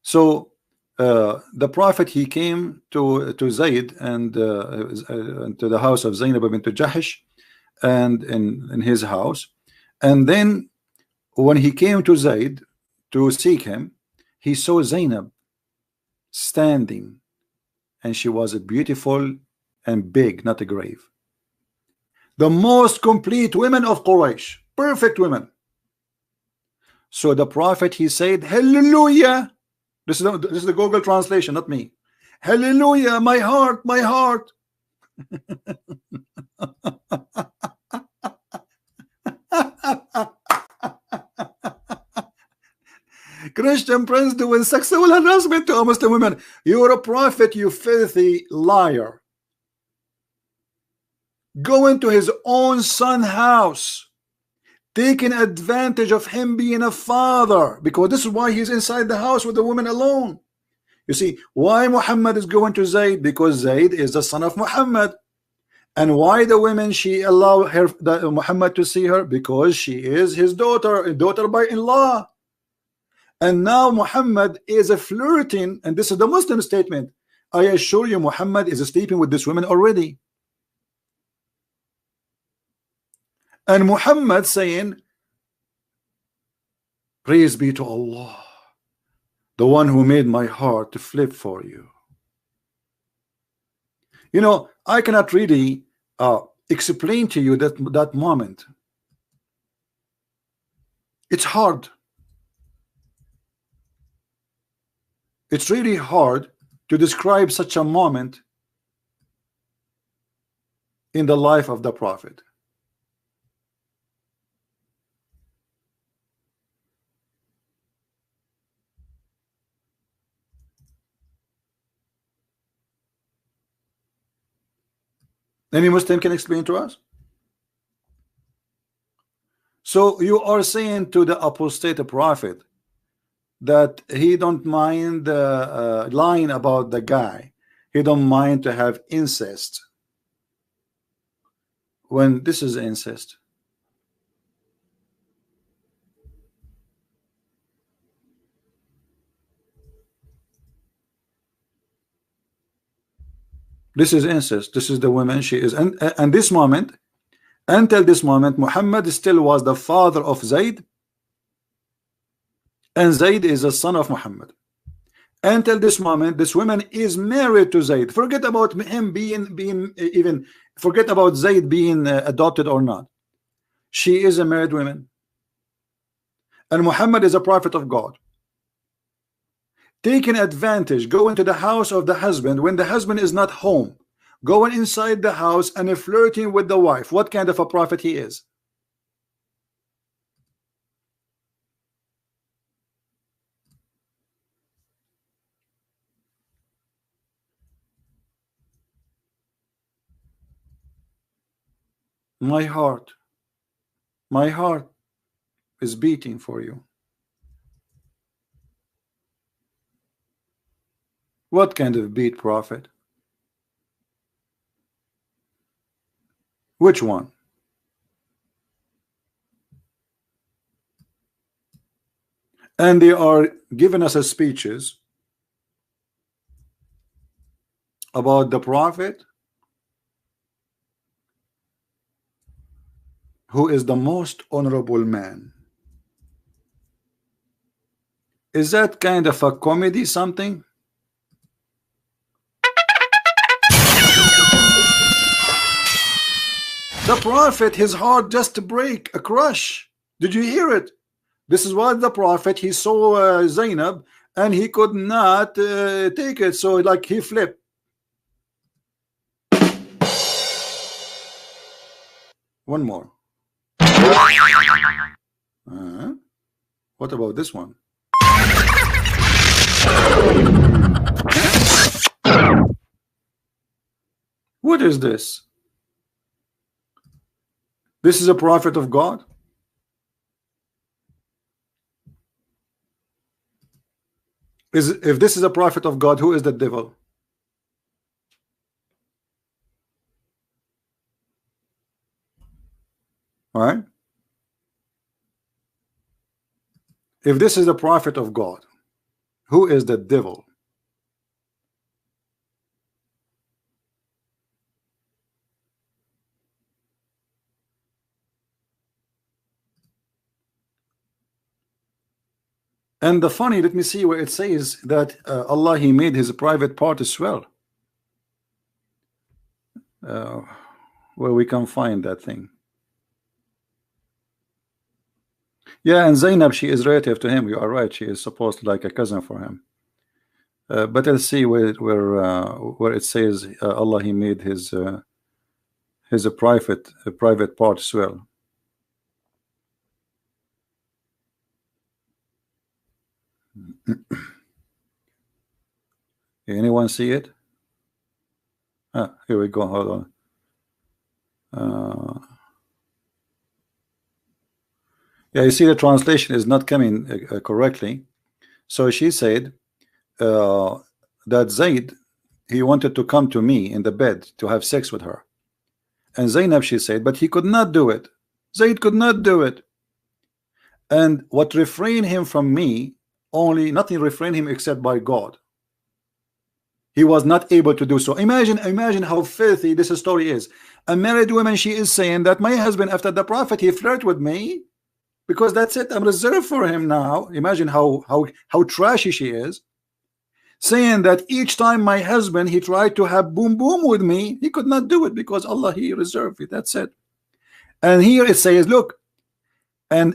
So the Prophet, he came to Zayd and to the house of Zainab bint Jahish, and in his house. And then when he came to Zayd to seek him, he saw Zainab standing, and she was a beautiful and big, not a grave. The most complete women of Quraysh, perfect women. So the Prophet, he said, hallelujah. This is the Google translation, not me. Hallelujah, my heart, my heart. Christian Prince doing sexual harassment to Muslim women. You're a prophet, you filthy liar. Going to his own son's house, taking advantage of him being a father, because this is why he's inside the house with the woman alone. You see why Muhammad is going to Zayd? Because Zayd is the son of Muhammad. And why the women, she allowed Muhammad to see her? Because she is his daughter by in-law. And now Muhammad is flirting, and this is the Muslim statement. I assure you, Muhammad is sleeping with this woman already. And Muhammad saying, praise be to Allah, the one who made my heart to flip for you. You know, I cannot really explain to you that moment. It's hard. It's really hard to describe such a moment in the life of the Prophet. Any Muslim can explain to us? So you are saying to the Apostate Prophet that he don't mind lying about the guy. He don't mind to have incest. When this is incest. This is incest. This is the woman, she is. And this moment, until this moment, Muhammad still was the father of Zayd, and Zayd is the son of Muhammad. Until this moment, this woman is married to Zayd. Forget about him being even, forget about Zayd being adopted or not. She is a married woman, and Muhammad is a prophet of God. Taking advantage, going to the house of the husband when the husband is not home, going inside the house and flirting with the wife. What kind of a prophet he is? My heart is beating for you. What kind of beat prophet? Which one? And they are giving us a speeches about the prophet who is the most honorable man. Is that kind of a comedy something? The prophet, his heart just break, a crush. Did you hear it? This is what the prophet, he saw Zainab and he could not take it, so like he flipped. One more. What about this one? What is this? This is a prophet of God? If this is a prophet of God, who is the devil? All right. If this is a prophet of God, who is the devil? And the funny, let me see where it says that Allah, he made his private part as well. Where we can find that thing. Yeah, and Zainab, she is relative to him. You are right. She is supposed to like a cousin for him. But let's see where it says Allah, he made his private part as well. Anyone see it? Here we go. Hold on. Yeah, you see the translation is not coming correctly. So she said that Zayd, he wanted to come to me in the bed to have sex with her. And Zainab, she said, but he could not do it. Zayd could not do it. And what refrained him from me, only nothing refrained him except by God. He was not able to do so. Imagine how filthy this story is. A married woman, she is saying that my husband, after the prophet, he flirted with me because that's it, I'm reserved for him now. Imagine how trashy she is, saying that each time my husband, he tried to have boom with me, he could not do it because Allah, he reserved it. That's it. And here it says, look, and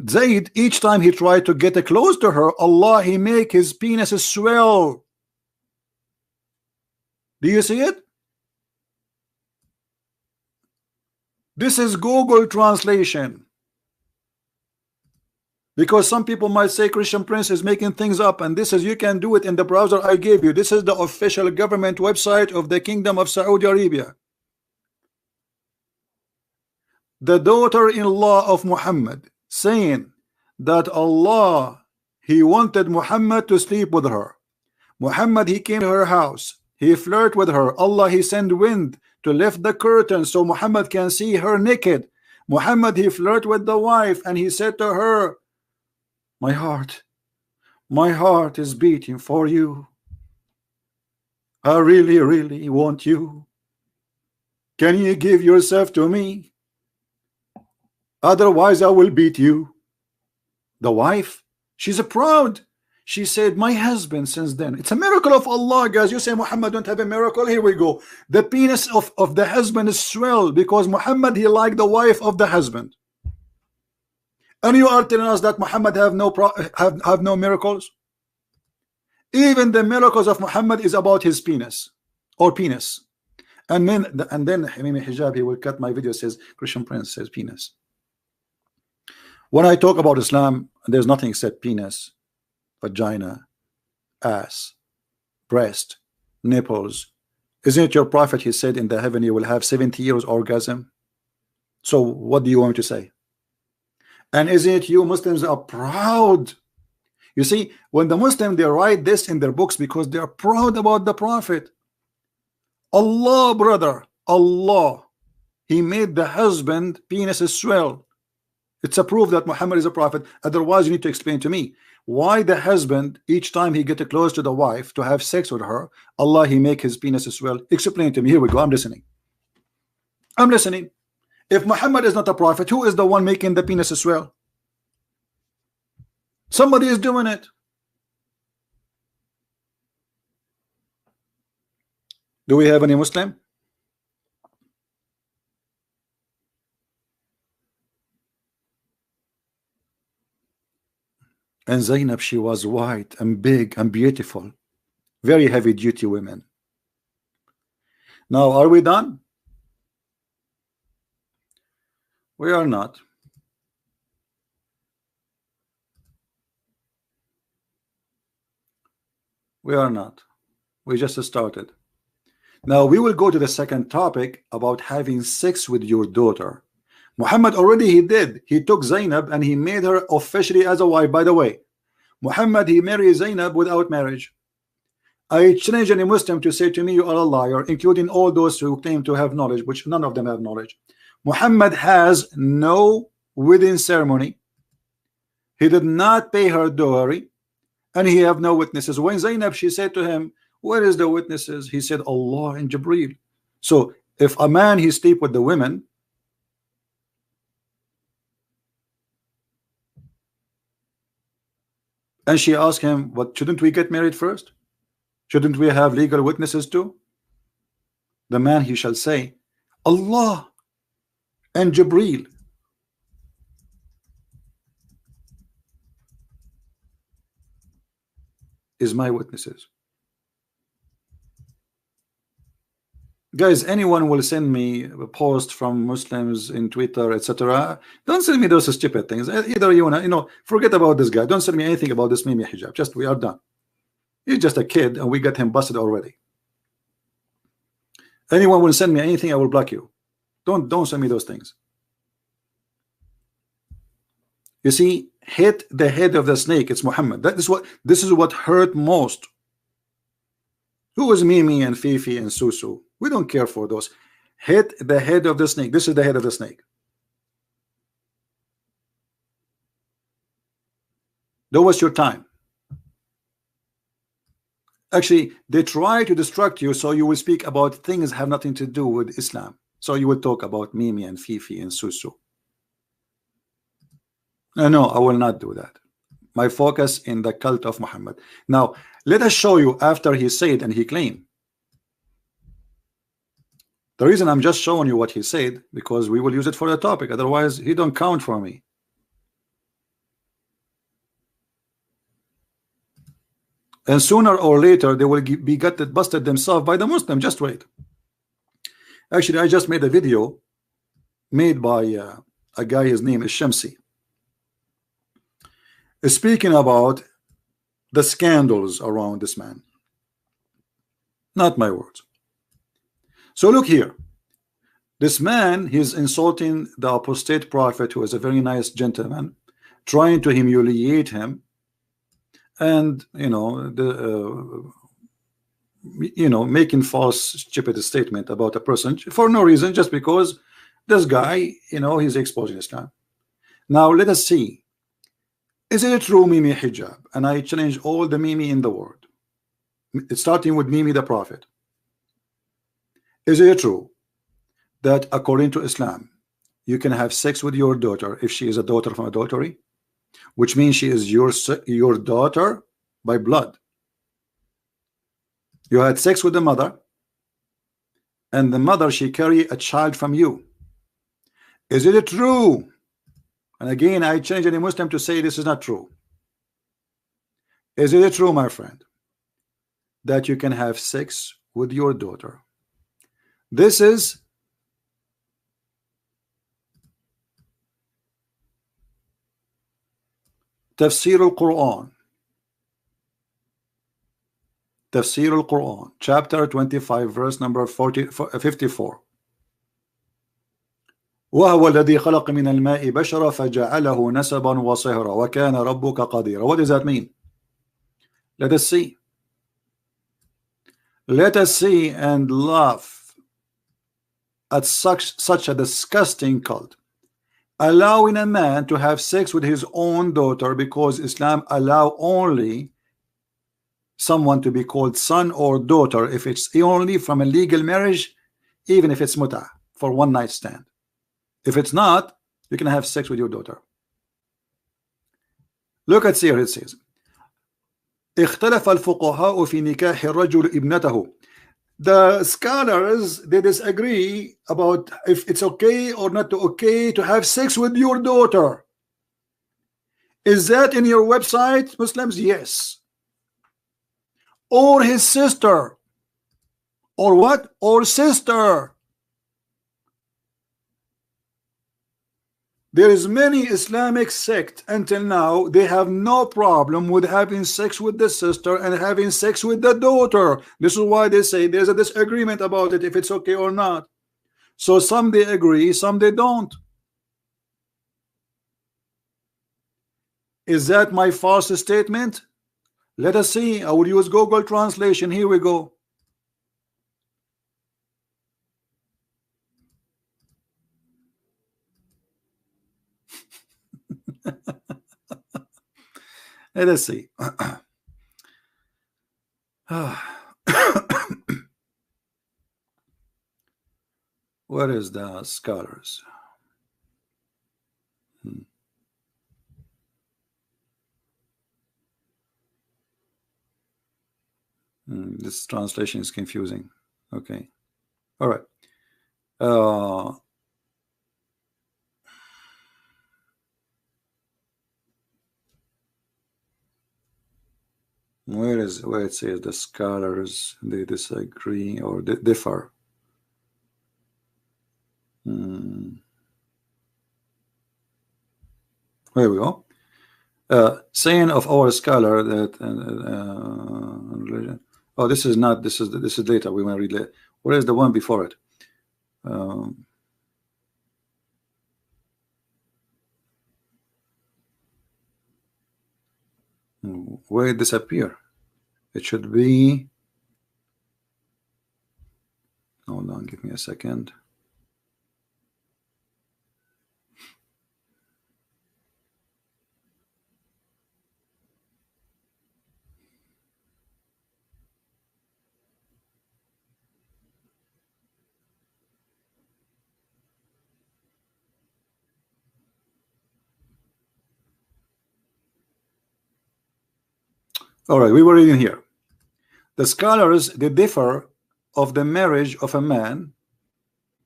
Zayd, each time he tried to get close to her, Allah, he make his penis swell. Do you see it? This is Google translation. Because some people might say Christian Prince is making things up, and this is, you can do it in the browser I gave you. This is the official government website of the Kingdom of Saudi Arabia. The daughter-in-law of Muhammad saying that Allah, he wanted Muhammad to sleep with her. Muhammad, he came to her house, he flirted with her. Allah, he sent wind to lift the curtain so Muhammad can see her naked. Muhammad, he flirted with the wife and he said to her, my heart is beating for you. I really want you. Can you give yourself to me? Otherwise I will beat you. The wife, she's proud. She said, my husband since then. It's a miracle of Allah, guys. You say Muhammad don't have a miracle. Here we go. The penis of the husband is swelled because Muhammad, he liked the wife of the husband. And you are telling us that Muhammad have no miracles? Even the miracles of Muhammad is about his penis or penis. And then Hijab, he will cut my video, says Christian Prince says penis. When I talk about Islam, there's nothing except penis, vagina, ass, breast, nipples. Isn't it your prophet, he said in the heaven you will have 70 years orgasm? So what do you want me to say? And isn't it you Muslims are proud? You see, when the Muslims, they write this in their books because they are proud about the prophet. Allah, brother, Allah, he made the husband penis swell. It's a proof that Muhammad is a prophet. Otherwise you need to explain to me why the husband, each time he get close to the wife to have sex with her, Allah, he make his penis swell. Explain to me. Here we go. I'm listening. I'm listening. If Muhammad is not a prophet, who is the one making the penis swell? Somebody is doing it. Do we have any Muslim? And Zainab, she was white and big and beautiful, very heavy duty women. Now, are we done? We are not. We are not. We just started. Now we will go to the second topic about having sex with your daughter. Muhammad already he did. He took Zainab and he made her officially as a wife. By the way, Muhammad, he married Zainab without marriage. I challenge any Muslim to say to me, you are a liar, including all those who claim to have knowledge, which none of them have knowledge. Muhammad has no wedding ceremony. He did not pay her dowry, and he have no witnesses. When Zainab, she said to him, where is the witnesses? He said, Allah and Jibreel. So if a man he sleep with the women, and she asked him, what, shouldn't we get married first? Shouldn't we have legal witnesses too? The man, he shall say, Allah and Jibreel. Is my witnesses. Guys, anyone will send me a post from Muslims in Twitter, etc. Don't send me those stupid things. Either you wanna, forget about this guy. Don't send me anything about this Mimi Hijab. Just we are done. He's just a kid, and we got him busted already. Anyone will send me anything, I will block you. Don't send me those things. You see, hit the head of the snake. It's Muhammad. This is what hurt most. Who is Mimi and Fifi and Susu? We don't care for those. Hit the head of the snake. This is the head of the snake. Don't waste your time. Actually, they try to distract you so you will speak about things have nothing to do with Islam. So you will talk about Mimi and Fifi and Susu. No, I will not do that. My focus in the cult of Muhammad. Now, let us show you after he said and he claimed. The reason I'm just showing you what he said, because we will use it for the topic. Otherwise, he don't count for me. And sooner or later, they will be busted themselves by the Muslim. Just wait. Actually, I just made a video made by a guy, his name is Shamsi, speaking about the scandals around this man. Not my words. So look here. This man, he's insulting the apostate prophet, who is a very nice gentleman, trying to humiliate him, and making false, stupid statement about a person for no reason, just because this guy, he's exposing Islam. Now let us see. Is it true, Mimi Hijab? And I challenge all the Mimi in the world, starting with Mimi the prophet. Is it true that according to Islam, you can have sex with your daughter if she is a daughter from adultery, which means she is your daughter by blood. You had sex with the mother, and the mother, she carried a child from you. Is it true? And again, I challenge any Muslim to say this is not true. Is it true, my friend, that you can have sex with your daughter? This is Tafsir al-Quran. Tafsir al-Quran, chapter 25, verse number 54. وهو الذي خلق من الماء بشرا فجعله نسبا وصهرا وكان ربك قديرا. What does that mean? Let us see. Let us see and laugh at such a disgusting cult, allowing a man to have sex with his own daughter, because Islam allow only someone to be called son or daughter if it's only from a legal marriage, even if it's muta, for one night stand. If it's not, you can have sex with your daughter. Look at here, it says اختلف الفقهاء في نكاح الرجل ابنته. The scholars, they disagree about if it's okay or not okay to have sex with your daughter. Is that in your website, Muslims? Yes. Or his sister, or what? Or sister. There is many Islamic sect until now, they have no problem with having sex with the sister and having sex with the daughter. This is why they say there's a disagreement about it, if it's okay or not. So some they agree, some they don't. Is that my false statement? Let us see. I will use Google translation. Here we go. Let us see. Where is the scholars? This translation is confusing. Okay. All right. Where it says the scholars, they disagree or differ? There we go. Saying of our scholar that oh, this is not, this is later. We want to read later. Where is the one before it? Where it disappear? It should be, hold on, give me a second. All right, we were reading here. The scholars, they differ of the marriage of a man.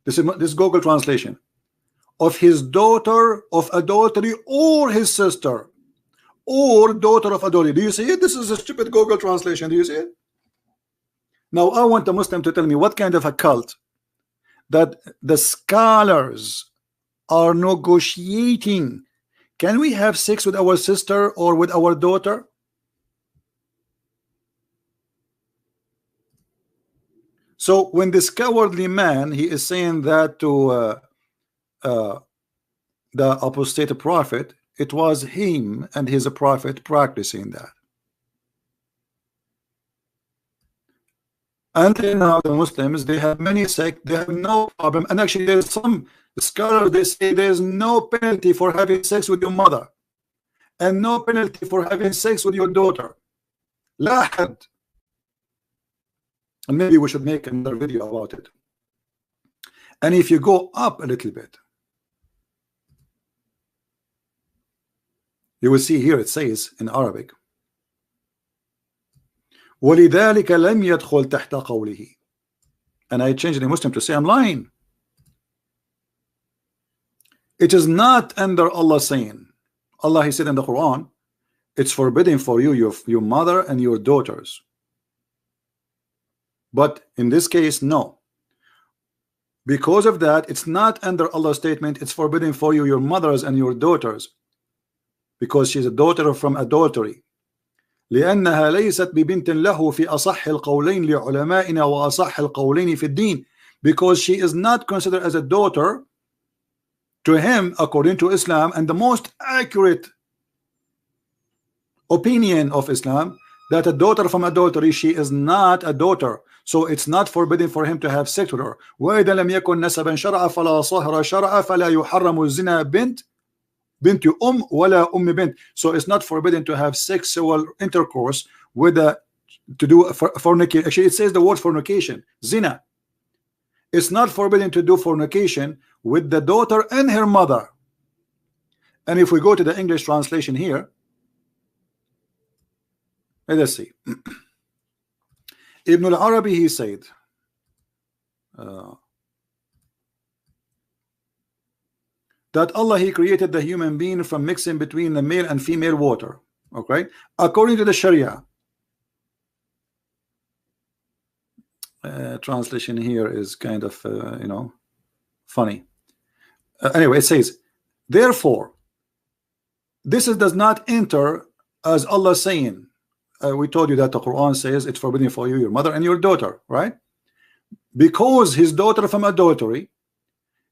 This is Google translation. Of his daughter of adultery or his sister, or daughter of adultery. Do you see it? This is a stupid Google translation. Do you see it? Now I want a Muslim to tell me what kind of a cult that the scholars are negotiating. Can we have sex with our sister or with our daughter? So when this cowardly man, he is saying that to the apostate prophet, it was him and his prophet practicing that. Until now, the Muslims, they have many sects, they have no problem. And actually, there's some scholars, they say there's no penalty for having sex with your mother, and no penalty for having sex with your daughter. La had. And maybe we should make another video about it. And if you go up a little bit, you will see here it says in Arabic, ولذلك لم يدخل تحت قوله. And I changed the Muslim to say I'm lying. It is not under Allah saying. Allah, He said in the Quran, it's forbidden for you, your mother and your daughters. But in this case, no. Because of that, it's not under Allah's statement, it's forbidden for you, your mothers and your daughters, because she's a daughter from adultery. لأنها ليست ببنت له في أصح القولين لعلمائنا وأصح القولين في الدين, because she is not considered as a daughter to him according to Islam, and the most accurate opinion of Islam, that a daughter from adultery, she is not a daughter, so it's not forbidden for him to have sex with her. وإذا لم يكن نسبا شرعا فلا صهر شرعا فلا يحرم الزنا بنت ولا بنت. So it's not forbidden to have sexual intercourse with to do fornication. Actually, it says the word fornication, zina. It's not forbidden to do fornication with the daughter and her mother. And if we go to the English translation here, let's see. Ibn al-Arabi, he said, that Allah, He created the human being from mixing between the male and female water. Okay, according to the Sharia. Translation here is kind of you know, funny. Anyway, it says, therefore, this does not enter as Allah saying. We told you that the Quran says it's forbidden for you, your mother and your daughter, right? Because his daughter from adultery,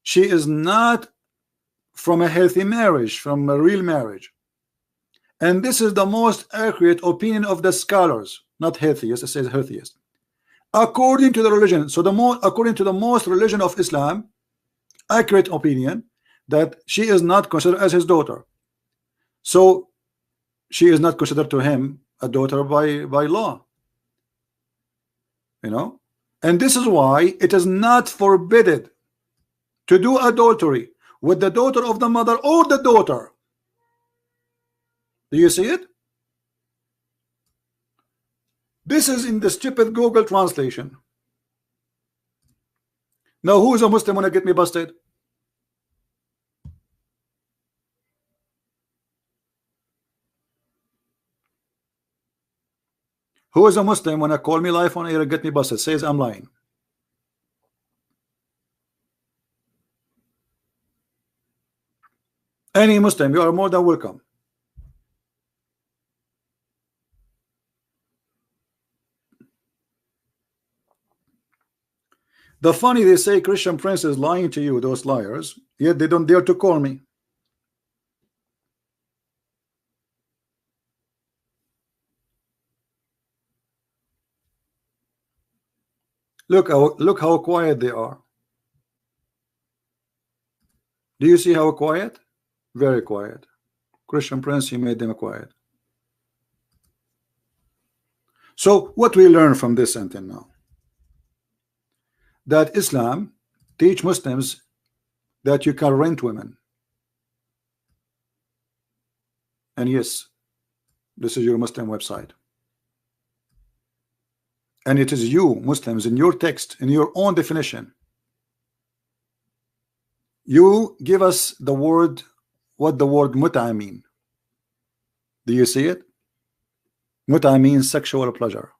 she is not from a healthy marriage, from a real marriage. And this is the most accurate opinion of the scholars, not healthiest, it says healthiest. According to the religion, so according to the most religion of Islam, accurate opinion, that she is not considered as his daughter. So she is not considered to him a daughter by law. You know, and this is why it is not forbidden to do adultery with the daughter of the mother or the daughter. Do you see it? This is in the stupid Google translation. Now, who is a Muslim wanna get me busted? Who is a Muslim wanna call me live on air and get me busted? Says I'm lying. Any Muslim, you are more than welcome. The funny, they say Christian Prince is lying to you, those liars, yet they don't dare to call me. Look how quiet they are. Do you see how quiet? Very quiet. Christian Prince, he made them quiet. So what we learn from this until now, that Islam teach Muslims that you can rent women. And yes, this is your Muslim website. And it is you, Muslims, in your text, in your own definition, you give us the word, what the word mut'a mean. Do you see it? Mut'a means sexual pleasure.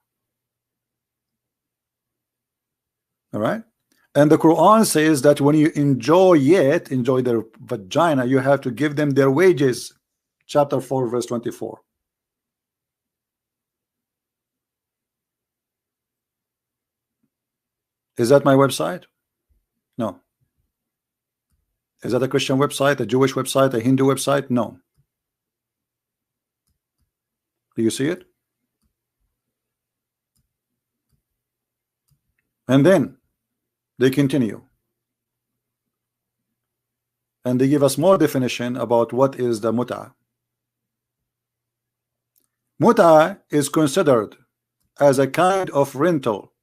All right, and the Quran says that when you enjoy their vagina, you have to give them their wages. Chapter 4 verse 24. Is that my website? No. Is that a Christian website, a Jewish website, a Hindu website? No. Do you see it? And then they continue, and they give us more definition about what is the mut'a. Mut'a is considered as a kind of rental.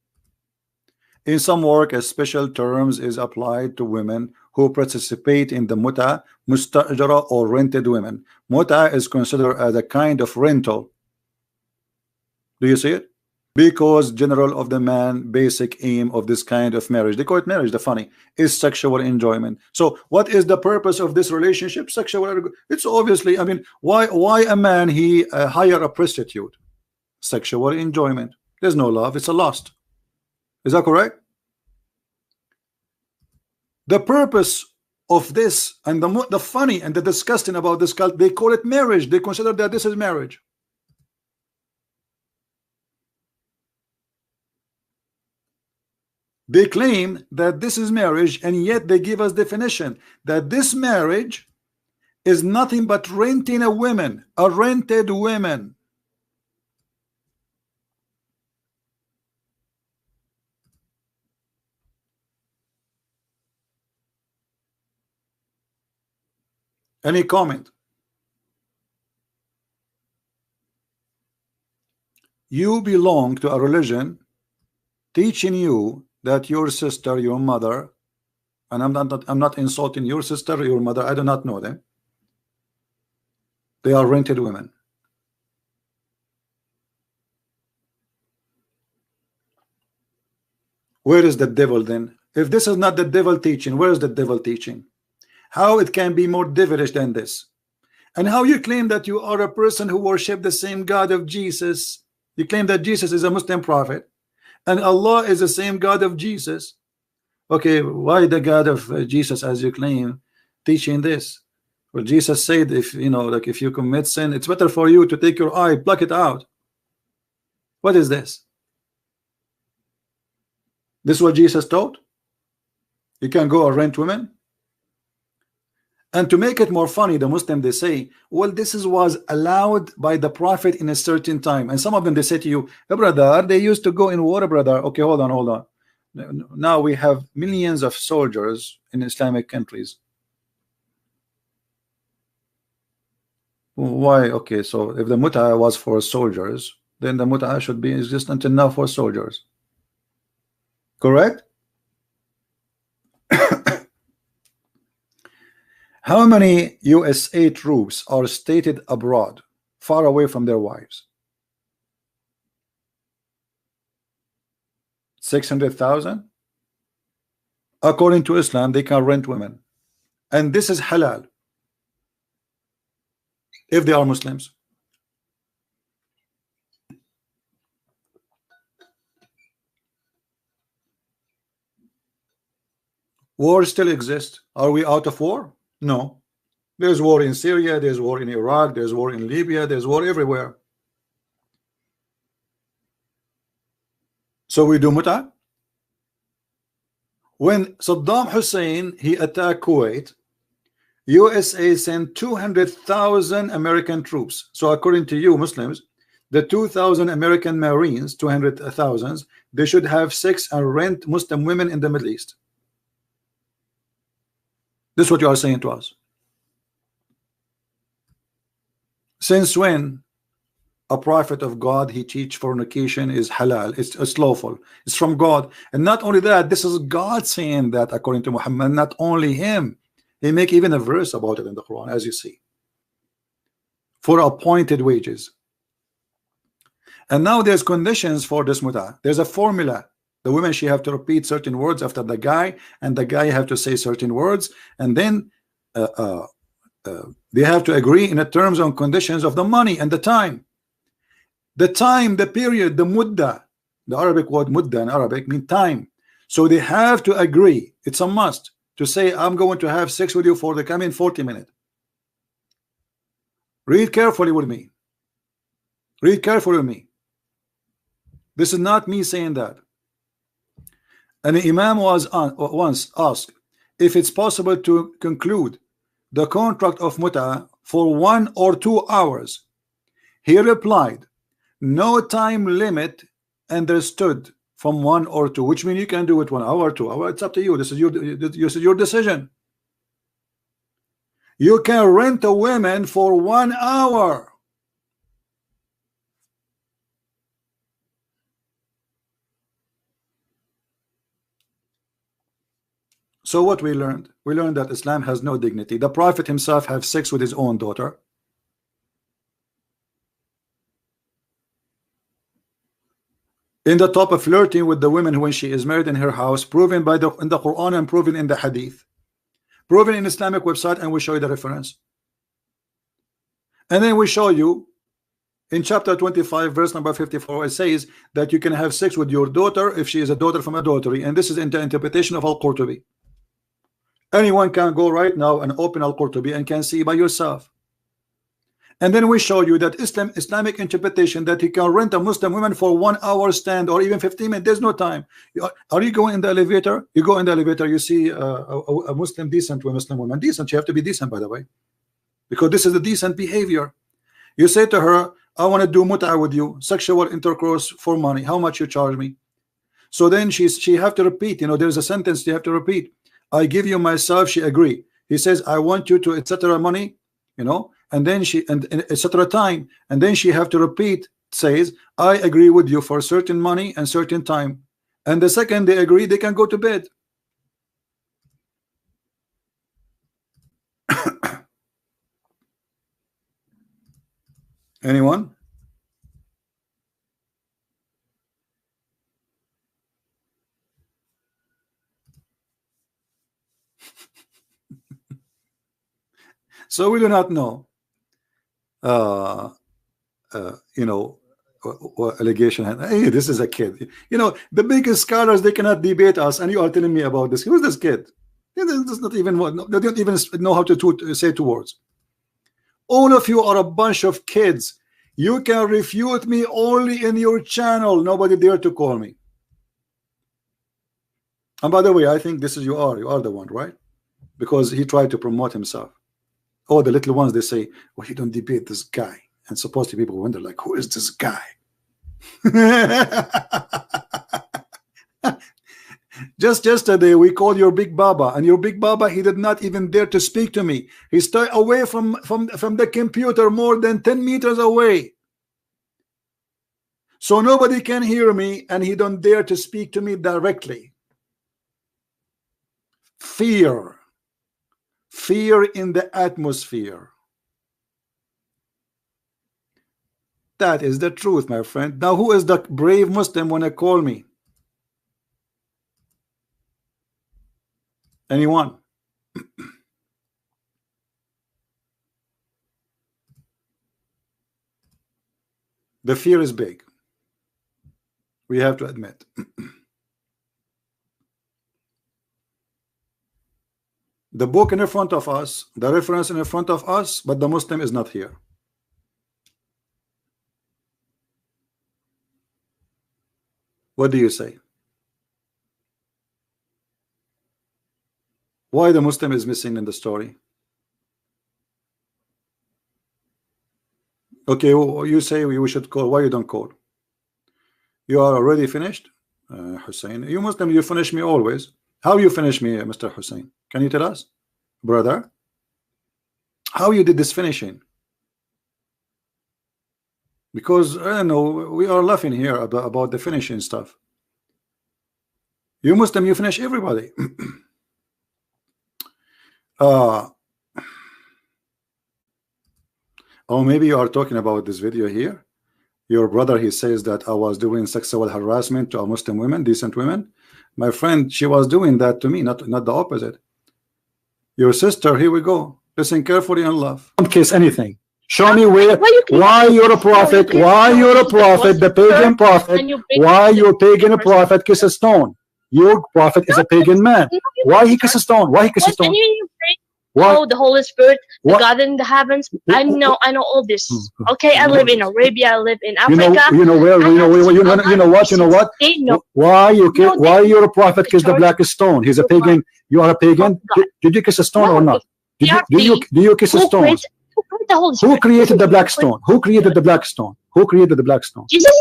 In some work, a special terms is applied to women who participate in the mut'a, mustajara, or rented women. Mut'a is considered as a kind of rental. Do you see it? Because general of the man, basic aim of this kind of marriage, they call it marriage, the funny, is sexual enjoyment. So what is the purpose of this relationship? Sexual. It's obviously, I mean, why a man he hire a prostitute? Sexual enjoyment. There's no love, it's a lust. Is that correct? The purpose of this, and the funny and the disgusting about this cult, they call it marriage. They consider that this is marriage. They claim that this is marriage, and yet they give us definition that this marriage is nothing but renting a woman, a rented woman. Any comment? You belong to a religion teaching you that your sister, your mother, and I'm not insulting your sister, your mother, I do not know them. They are rented women. Where is the devil then? If this is not the devil teaching, where is the devil teaching? How it can be more devilish than this? And how you claim that you are a person who worship the same God of Jesus? You claim that Jesus is a Muslim prophet and Allah is the same God of Jesus. Okay, why the God of Jesus, as you claim, teaching this? Well, Jesus said, if you know, like if you commit sin, it's better for you to take your eye, pluck it out. What is this? This is what Jesus taught? You can go and rent women? And to make it more funny, the Muslim, they say, well, this was allowed by the Prophet in a certain time. And some of them, they say to you, hey, brother, they used to go in war, brother. Okay, hold on. Now we have millions of soldiers in Islamic countries. Why? Okay, so if the mut'a was for soldiers, then the mut'a should be exist until now for soldiers. Correct? How many USA troops are stationed abroad, far away from their wives? 600,000? According to Islam, they can rent women. And this is halal if they are Muslims. War still exists. Are we out of war? No. There's war in Syria, there's war in Iraq, there's war in Libya, there's war everywhere. So we do mut'a. When Saddam Hussein he attacked Kuwait, USA sent 200,000 American troops. So according to you Muslims, the 2,000 American Marines, 200,000, they should have sex and rent Muslim women in the Middle East. This is what you are saying to us. Since when a prophet of God he teach fornication is halal, it's lawful, it's from God? And not only that, this is God saying that according to Muhammad, not only him. He make even a verse about it in the Quran, as you see, for appointed wages. And now there's conditions for this mut'a. There's a formula. The women, she have to repeat certain words after the guy, and the guy have to say certain words, and then they have to agree in the terms and conditions of the money and the time. The time, the period, the mudda. The Arabic word mudda in Arabic means time. So they have to agree. It's a must to say, I'm going to have sex with you for the coming 40 minutes. Read carefully with me. Read carefully with me. This is not me saying that. And the Imam was once asked if it's possible to conclude the contract of mut'a for 1 or 2 hours. He replied, no time limit understood from 1 or 2, which means you can do it 1 hour, 2 hours. It's up to you. This is your decision. You can rent a woman for 1 hour. So what we learned? We learned that Islam has no dignity. The Prophet himself had sex with his own daughter. in the top of flirting with the women when she is married in her house, proven by in the Quran and proven in the Hadith, proven in Islamic website, and we show you the reference. And then we show you in chapter 25 verse number 54, it says that you can have sex with your daughter if she is a daughter from adultery, and this is in the interpretation of Al-Qurtubi. Anyone can go right now and open Al-Qurtubi and can see by yourself. And then we show you that Islamic interpretation that you can rent a Muslim woman for 1 hour stand or even 15 minutes. There's no time. Are you going in the elevator? You go in the elevator, you see a Muslim decent Muslim woman, decent. You have to be decent, by the way, because this is a decent behavior. You say to her, I want to do mut'a with you, sexual intercourse for money. How much you charge me? So then she have to repeat. You know, there's a sentence you have to repeat. I give you myself. She agree. He says, I want you to etc. money. You know. And then she and etc. time, and then she have to repeat, says, I agree with you for certain money and certain time. And the second they agree, they can go to bed. Anyone? So we do not know. You know, what allegation. Hey, this is a kid. You know, the biggest scholars, they cannot debate us, and you are telling me about this. Who's this kid? Does not even they don't even know how to say 2 words. All of you are a bunch of kids. You can refute me only in your channel. Nobody dare to call me. And by the way, I think this is you are the one, right? Because he tried to promote himself. Oh, the little ones, they say, well, you don't debate this guy. And supposedly people wonder, like, who is this guy? Just yesterday, we called your big Baba, and your big Baba, he did not even dare to speak to me. He stayed away from the computer more than 10 meters away. So nobody can hear me, and he don't dare to speak to me directly. Fear in the atmosphere. That is the truth, my friend. Now, who is the brave Muslim when they call me? Anyone? The fear is big. We have to admit. The book in front of us, the reference in front of us, but the Muslim is not here. What do you say? Why the Muslim is missing in the story? Okay, you say we should call. Why you don't call? You are already finished, Hussein. You Muslim, you finish me always. How you finish me, Mr. Hussein? Can you tell us, brother? How you did this finishing? Because I don't know, we are laughing here about the finishing stuff. You Muslim, you finish everybody. Oh, maybe you are talking about this video here. Your brother, he says that I was doing sexual harassment to a Muslim women, decent women. My friend, she was doing that to me, not the opposite. Your sister, here we go. Listen carefully and love. Don't kiss anything. Show me why you're a prophet, why you're a prophet, the pagan prophet, why your pagan prophet kiss a stone. Your prophet is a pagan man. Why he kiss a stone? Why he kiss a stone? Oh, the Holy Spirit, the God in the heavens. I know all this. Okay, I live in Arabia. I live in Africa. You know what? Why you're a prophet kiss the black stone? He's a pagan. You are a pagan. Did you kiss a stone or not? Do you kiss a stone? Who created the black stone? Who created the black stone? Who created the black stone? Jesus.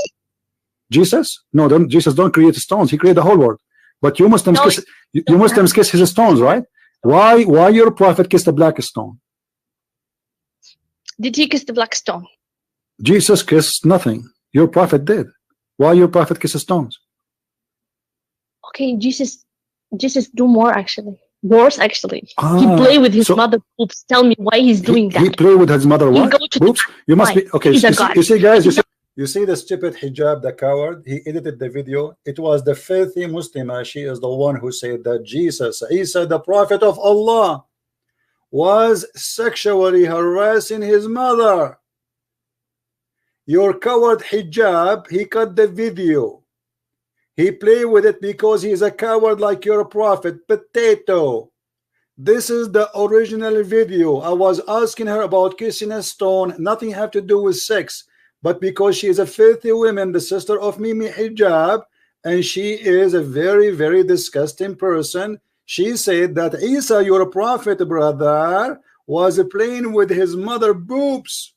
Jesus? No, Jesus don't create stones. He created the whole world. But you Muslims kiss. You Muslims kiss his stones, right? Why your prophet kissed the black stone? Did he kiss the black stone? Jesus kissed nothing. Your prophet did. Why your prophet kisses stones? Okay, Jesus do more actually. Worse actually. He play with his mother boobs. Tell me why he's doing that. He play with his mother what? Boobs? You must be okay. You see, guys. You see the stupid hijab, the coward, he edited the video. It was the filthy Muslima. She is the one who said that Jesus, Isa, the prophet of Allah, was sexually harassing his mother. Your coward hijab, he cut the video. He played with it because he's a coward like your prophet. Potato. This is the original video. I was asking her about kissing a stone. Nothing have to do with sex. But because she is a filthy woman, the sister of Mimi Hijab, and she is a very, very disgusting person, she said that Isa, your prophet brother, was playing with his mother boobs.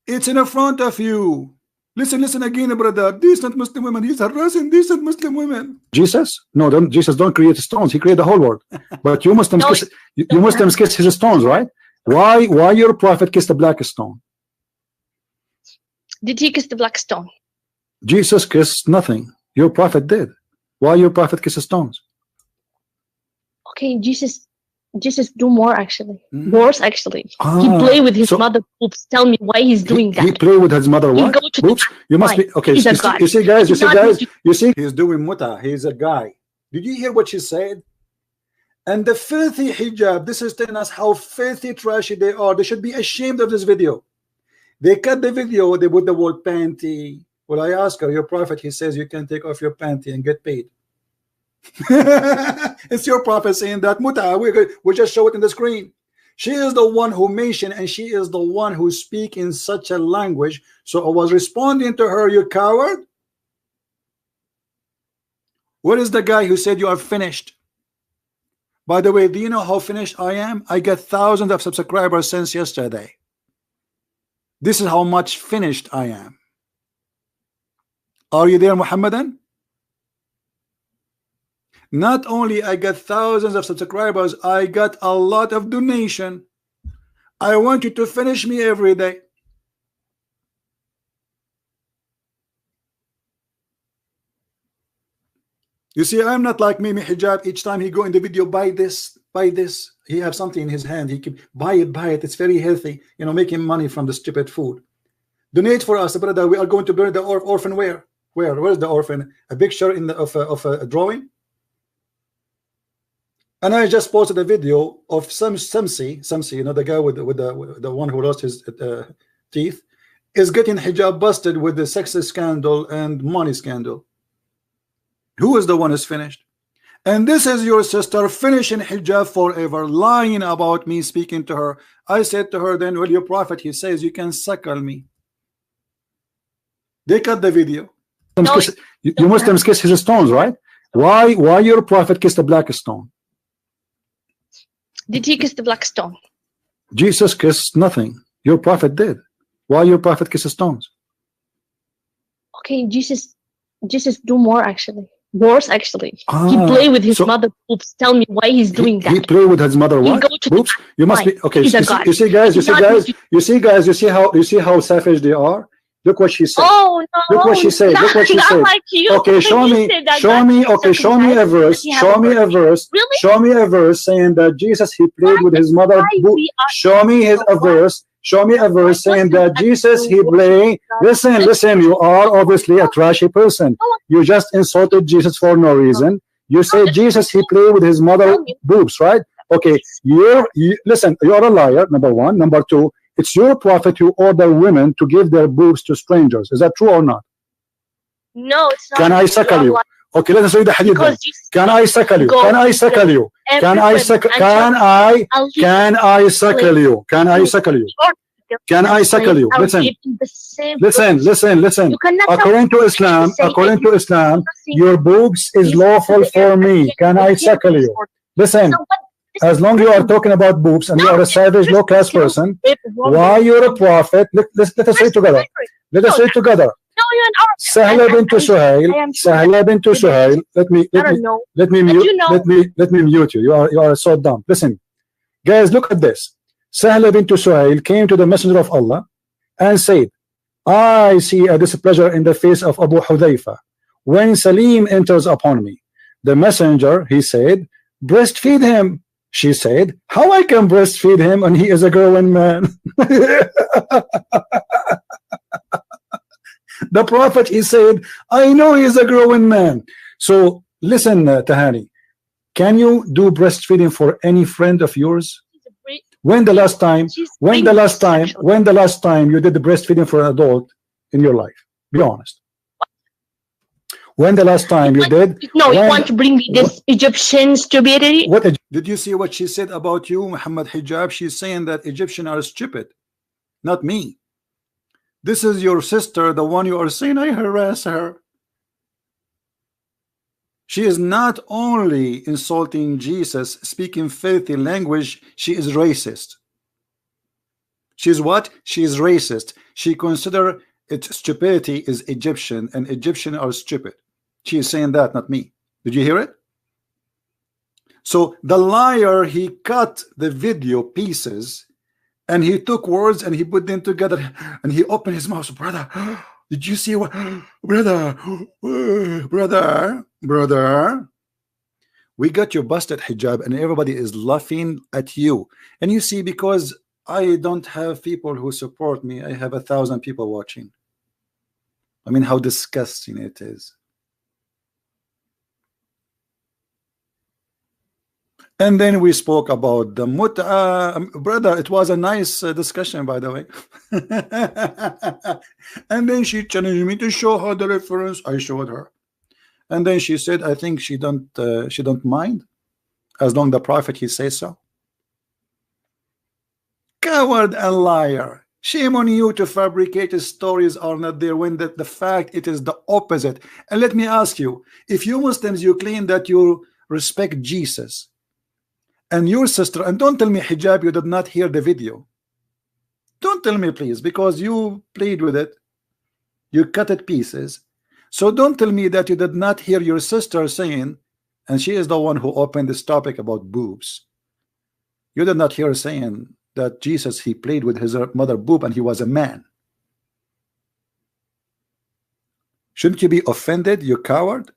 It's in front of you. Listen again, brother. Decent Muslim women. He's harassing decent Muslim women. Jesus? No, Jesus don't create stones. He created the whole world. But you Muslims No, kiss, you Muslims kiss his stones, right? Why your prophet kissed the black stone? Did he kiss the black stone? Jesus kissed nothing. Your prophet did. Why your prophet kisses stones? Okay, Jesus do more actually. Worse actually. He play with his mother boobs. Tell me why he's doing that. He play with his mother what? Boobs? You must be okay. You see, guys. You see, he's doing muta. He's a guy. Did you hear what she said? And the filthy hijab. This is telling us how filthy, trashy they are. They should be ashamed of this video. They cut the video. They put the word panty. Well, I asked her, your prophet, he says you can take off your panty and get paid. It's your prophet saying that muta. We just show it in the screen. She is the one who mentioned, and she is the one who speak in such a language. So I was responding to her, you coward. What is the guy who said you are finished? By the way, do you know how finished I am? I get thousands of subscribers since yesterday. This is how much finished I am. Are you there, Mohammedan? Not only I got thousands of subscribers, I got a lot of donation. I want you to finish me every day. You see, I'm not like Mimi Hijab. Each time he go in the video, buy this, buy this. He have something in his hand. He can buy it. It's very healthy. You know, making money from the stupid food. Donate for us, brother. We are going to burn the orphan. Where's the orphan? A picture in the of a drawing. And I just posted a video of Samsi, you know, the guy with the one who lost his teeth, is getting hijab busted with the sex scandal and money scandal. Who is the one who's finished? And this is your sister finishing hijab forever, lying about me, speaking to her. I said to her then, well, your prophet, he says you can suckle me. They cut the video. No, you Muslims kiss his stones, right? Why your prophet kissed the black stone? Did he kiss the black stone? Jesus kissed nothing. Your prophet did. Why your prophet kisses stones? Okay, Jesus do more actually. Worse actually. He play with his mother boobs. Tell me why he's doing that. He play with his mother what? Boobs? You must be okay. You see, guys. You see how savage they are. Look what she said. Oh no! Look what she said. Look what she said. Like you. Okay, show me a verse. Show me a verse. Really? Show me a verse saying that Jesus he played with his mother. Show me a verse. Show me a verse saying that Jesus he played. Listen. You are obviously a trashy person. You just insulted Jesus for no reason. You say Jesus he played with his mother boobs, right? Okay. Listen. You are a liar. Number one. Number two. It's your prophet who order women to give their boobs to strangers. Is that true or not? No, it's not. Can I suckle you? Okay, let us read the hadith. Can I suckle you? Can I suckle you? Can I suckle you? Can I suckle you? Can I suckle you? Can I suckle you? Listen. According to Islam, your boobs is lawful for me. Can I suckle you? Listen. As long as you are talking about boobs and you are a savage, low-class person, why you're a prophet? Let us read together. Let us read together. Sahla bint Suhail. Let me mute you. You are so dumb. Listen, guys, look at this. Sahla bint Suhail came to the Messenger of Allah and said, I see a displeasure in the face of Abu Hudayfa when Salim enters upon me. The messenger, he said, breastfeed him. She said, how I can breastfeed him and he is a growing man? The Prophet, he said, I know he's a growing man. So listen, Tahani, can you do breastfeeding for any friend of yours? When the last time you did the breastfeeding for an adult in your life? Be honest. When the last time you did? No, you want to bring this Egyptian stupidity? Did you see what she said about you, Muhammad Hijab? She's saying that Egyptians are stupid, not me. This is your sister, the one you are saying I harass her. She is not only insulting Jesus, speaking filthy language, she is racist. She is what? She is racist. She considers its stupidity is Egyptian, and Egyptians are stupid. She is saying that, not me. Did you hear it? So the liar, he cut the video pieces and he took words and he put them together and he opened his mouth. Brother, did you see what? Brother, we got you busted, Hijab, and everybody is laughing at you. And you see, because I don't have people who support me, I have 1,000 people watching. I mean, how disgusting it is. And then we spoke about the mut'a. Brother, it was a nice discussion, by the way. And then she challenged me to show her the reference. I showed her. And then she said, I think she don't mind, as long the Prophet he says so. Coward and liar. Shame on you to fabricate stories are not there when the fact it is the opposite. And let me ask you, if you Muslims, you claim that you respect Jesus and your sister, and don't tell me, Hijab, you did not hear the video. Don't tell me, please, because you played with it. You cut it pieces. So don't tell me that you did not hear your sister saying, and she is the one who opened this topic about boobs. You did not hear her saying that Jesus, he played with his mother boob and he was a man. Shouldn't you be offended, you coward?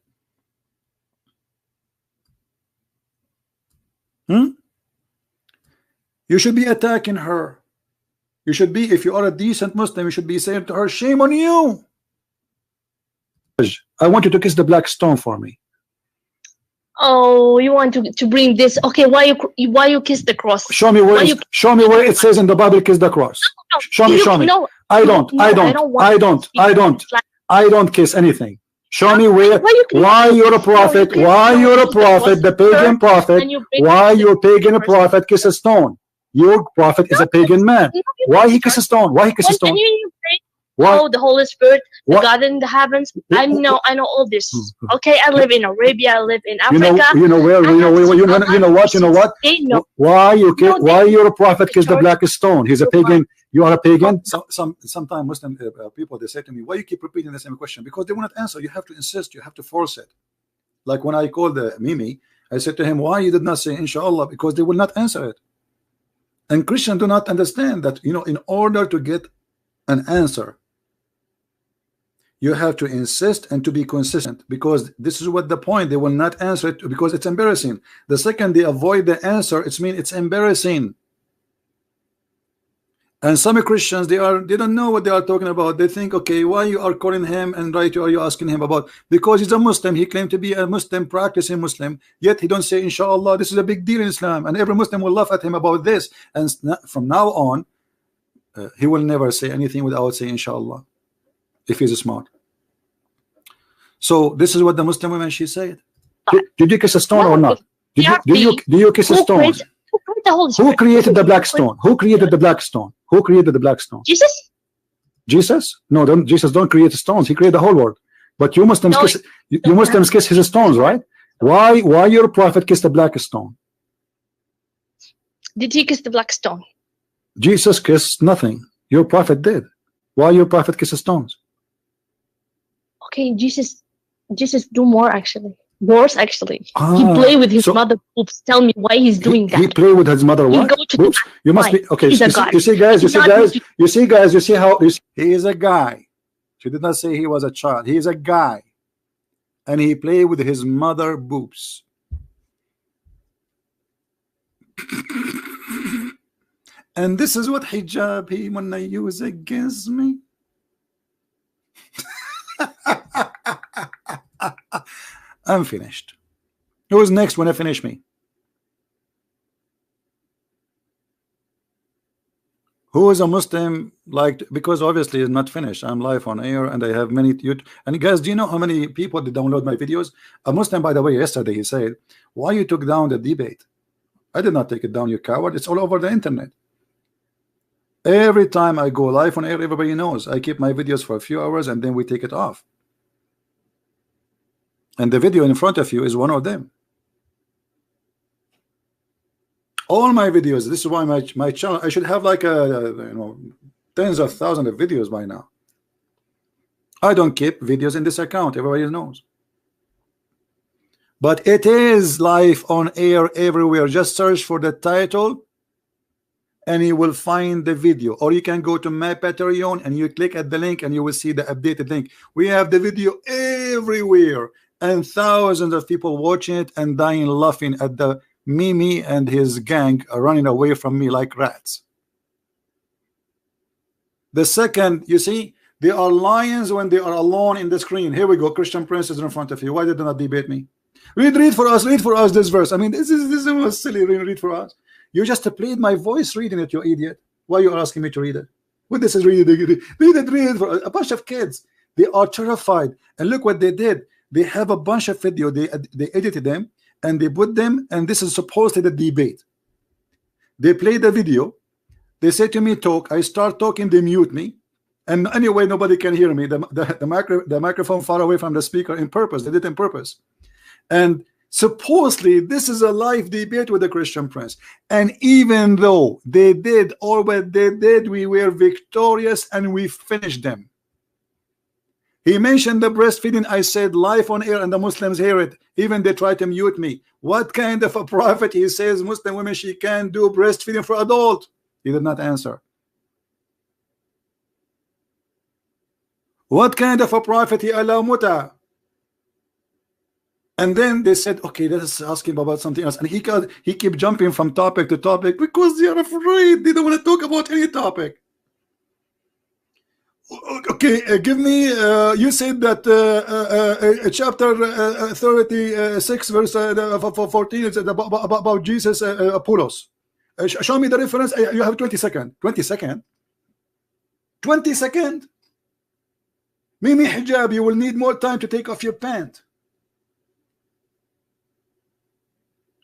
You should be attacking her. You should be, if you are a decent Muslim, you should be saying to her, shame on you. I want you to kiss the black stone for me. Oh, you want to bring this? Okay, why you kiss the cross? Show me where it says in the Bible kiss the cross. Show me. No, I don't kiss anything. Show me where. Why you're a prophet? Why you're a prophet? The pagan prophet. Why your pagan prophet kiss a stone? Your prophet is a pagan man. Why he kiss a stone? Why he kiss a stone? Oh, the Holy Spirit, the God in the heavens. I know all this. Okay, I live in Arabia. I live in Africa. You know what? Why you're a prophet kiss the black stone? He's a pagan. You are a pagan. Sometimes Muslim people, they say to me, why you keep repeating the same question? Because they will not answer. You have to insist. You have to force it. Like when I called Mimi, I said to him, why you did not say inshallah? Because they will not answer it. And Christians do not understand that, in order to get an answer, you have to insist and to be consistent, because this is what the point. They will not answer it because it's embarrassing. The second they avoid the answer, it means it's embarrassing. And some Christians, they don't know what they are talking about. They think, okay, why you are calling him and right are you asking him about? Because he's a Muslim. He claimed to be a Muslim, practicing Muslim, yet he don't say inshallah. This is a big deal in Islam, and every Muslim will laugh at him about this. And from now on, he will never say anything without saying inshallah, if he's smart. So this is what the Muslim woman, she said. Did you kiss a stone or not? Do you kiss a stone? Who created the black stone? Who created the black stone? Who created the black stone? Jesus? Jesus? No, Jesus don't create stones. He created the whole world. But you Muslims kiss his stones, right? Why your prophet kissed the black stone? Did he kiss the black stone? Jesus kissed nothing. Your prophet did. Why your prophet kiss stones? Okay, Jesus do more actually. Worse actually. He play with his mother boobs. Tell me why he's doing that. He play with his mother what? Boobs? You must be okay. You see guys, you see how he is a guy. She did not say he was a child. He is a guy. And he played with his mother boobs. And this is what Hijab he wanna use against me. I'm finished. Who's next when I finish me? Who is a Muslim, like, because obviously it's not finished. I'm live on air and I have many and guys, do you know how many people did download my videos? A Muslim, by the way, yesterday he said, why you took down the debate? I did not take it down, you coward. It's all over the internet. Every time I go live on air, everybody knows I keep my videos for a few hours and then we take it off. And the video in front of you is one of them. All my videos, this is why my channel, I should have like tens of thousands of videos by now. I don't keep videos in this account, everybody knows. But it is live on air everywhere. Just search for the title and you will find the video, or you can go to my Patreon and you click at the link and you will see the updated link. We have the video everywhere and thousands of people watching it and dying laughing at the Mimi and his gang are running away from me like rats. The second, you see, they are lions when they are alone in the screen. Here we go, Christian Prince is in front of you. Why did they not debate me? Read for us this verse. I mean, this is silly. Read for us. You just played my voice reading it, you idiot. Why are you asking me to read it? What this is read it for us. A bunch of kids. They are terrified. And look what they did. They have a bunch of video. They edited them and they put them, and this is supposedly the debate. They play the video. They say to me, talk. I start talking, they mute me. And anyway, nobody can hear me. The microphone far away from the speaker in purpose. They did it in purpose. And supposedly this is a live debate with the Christian Prince. And even though they did all what they did, we were victorious and we finished them. He mentioned the breastfeeding. I said live on air and the Muslims hear it. Even they try to mute me. What kind of a prophet? He says Muslim women, she can't do breastfeeding for adult. He did not answer. What kind of a prophet? He allow muta. And then they said, okay, let us ask him about something else. And he kept jumping from topic to topic because they are afraid. They don't want to talk about any topic. Okay, give me, you said that chapter 36 verse 14 is about Jesus, Apollos. Show me the reference. You have 20 seconds. 20 seconds? 20 seconds? Mimi Hijab, you will need more time to take off your pant.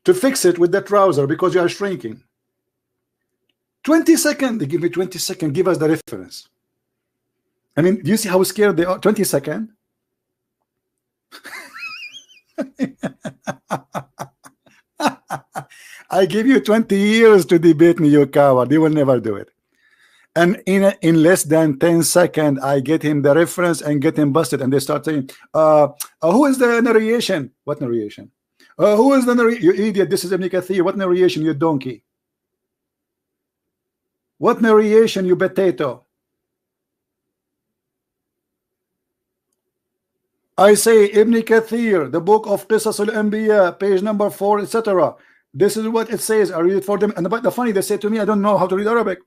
To fix it with the trouser because you are shrinking. 20 seconds. They give me 20 seconds. Give us the reference. I mean, do you see how scared they are? 20 seconds. I give you 20 years to debate me, you coward. You will never do it. And in less than 10 seconds, I get him the reference and get him busted. And they start saying, who is the narration? What narration? Who is the narration? You idiot. This is Ibn Kathir. What narration, you donkey? What narration, you potato? I say Ibn Kathir, the book of Qisas al-Anbiya, page number 4, etc. This is what it says. I read it for them. And the funny, they say to me, I don't know how to read Arabic.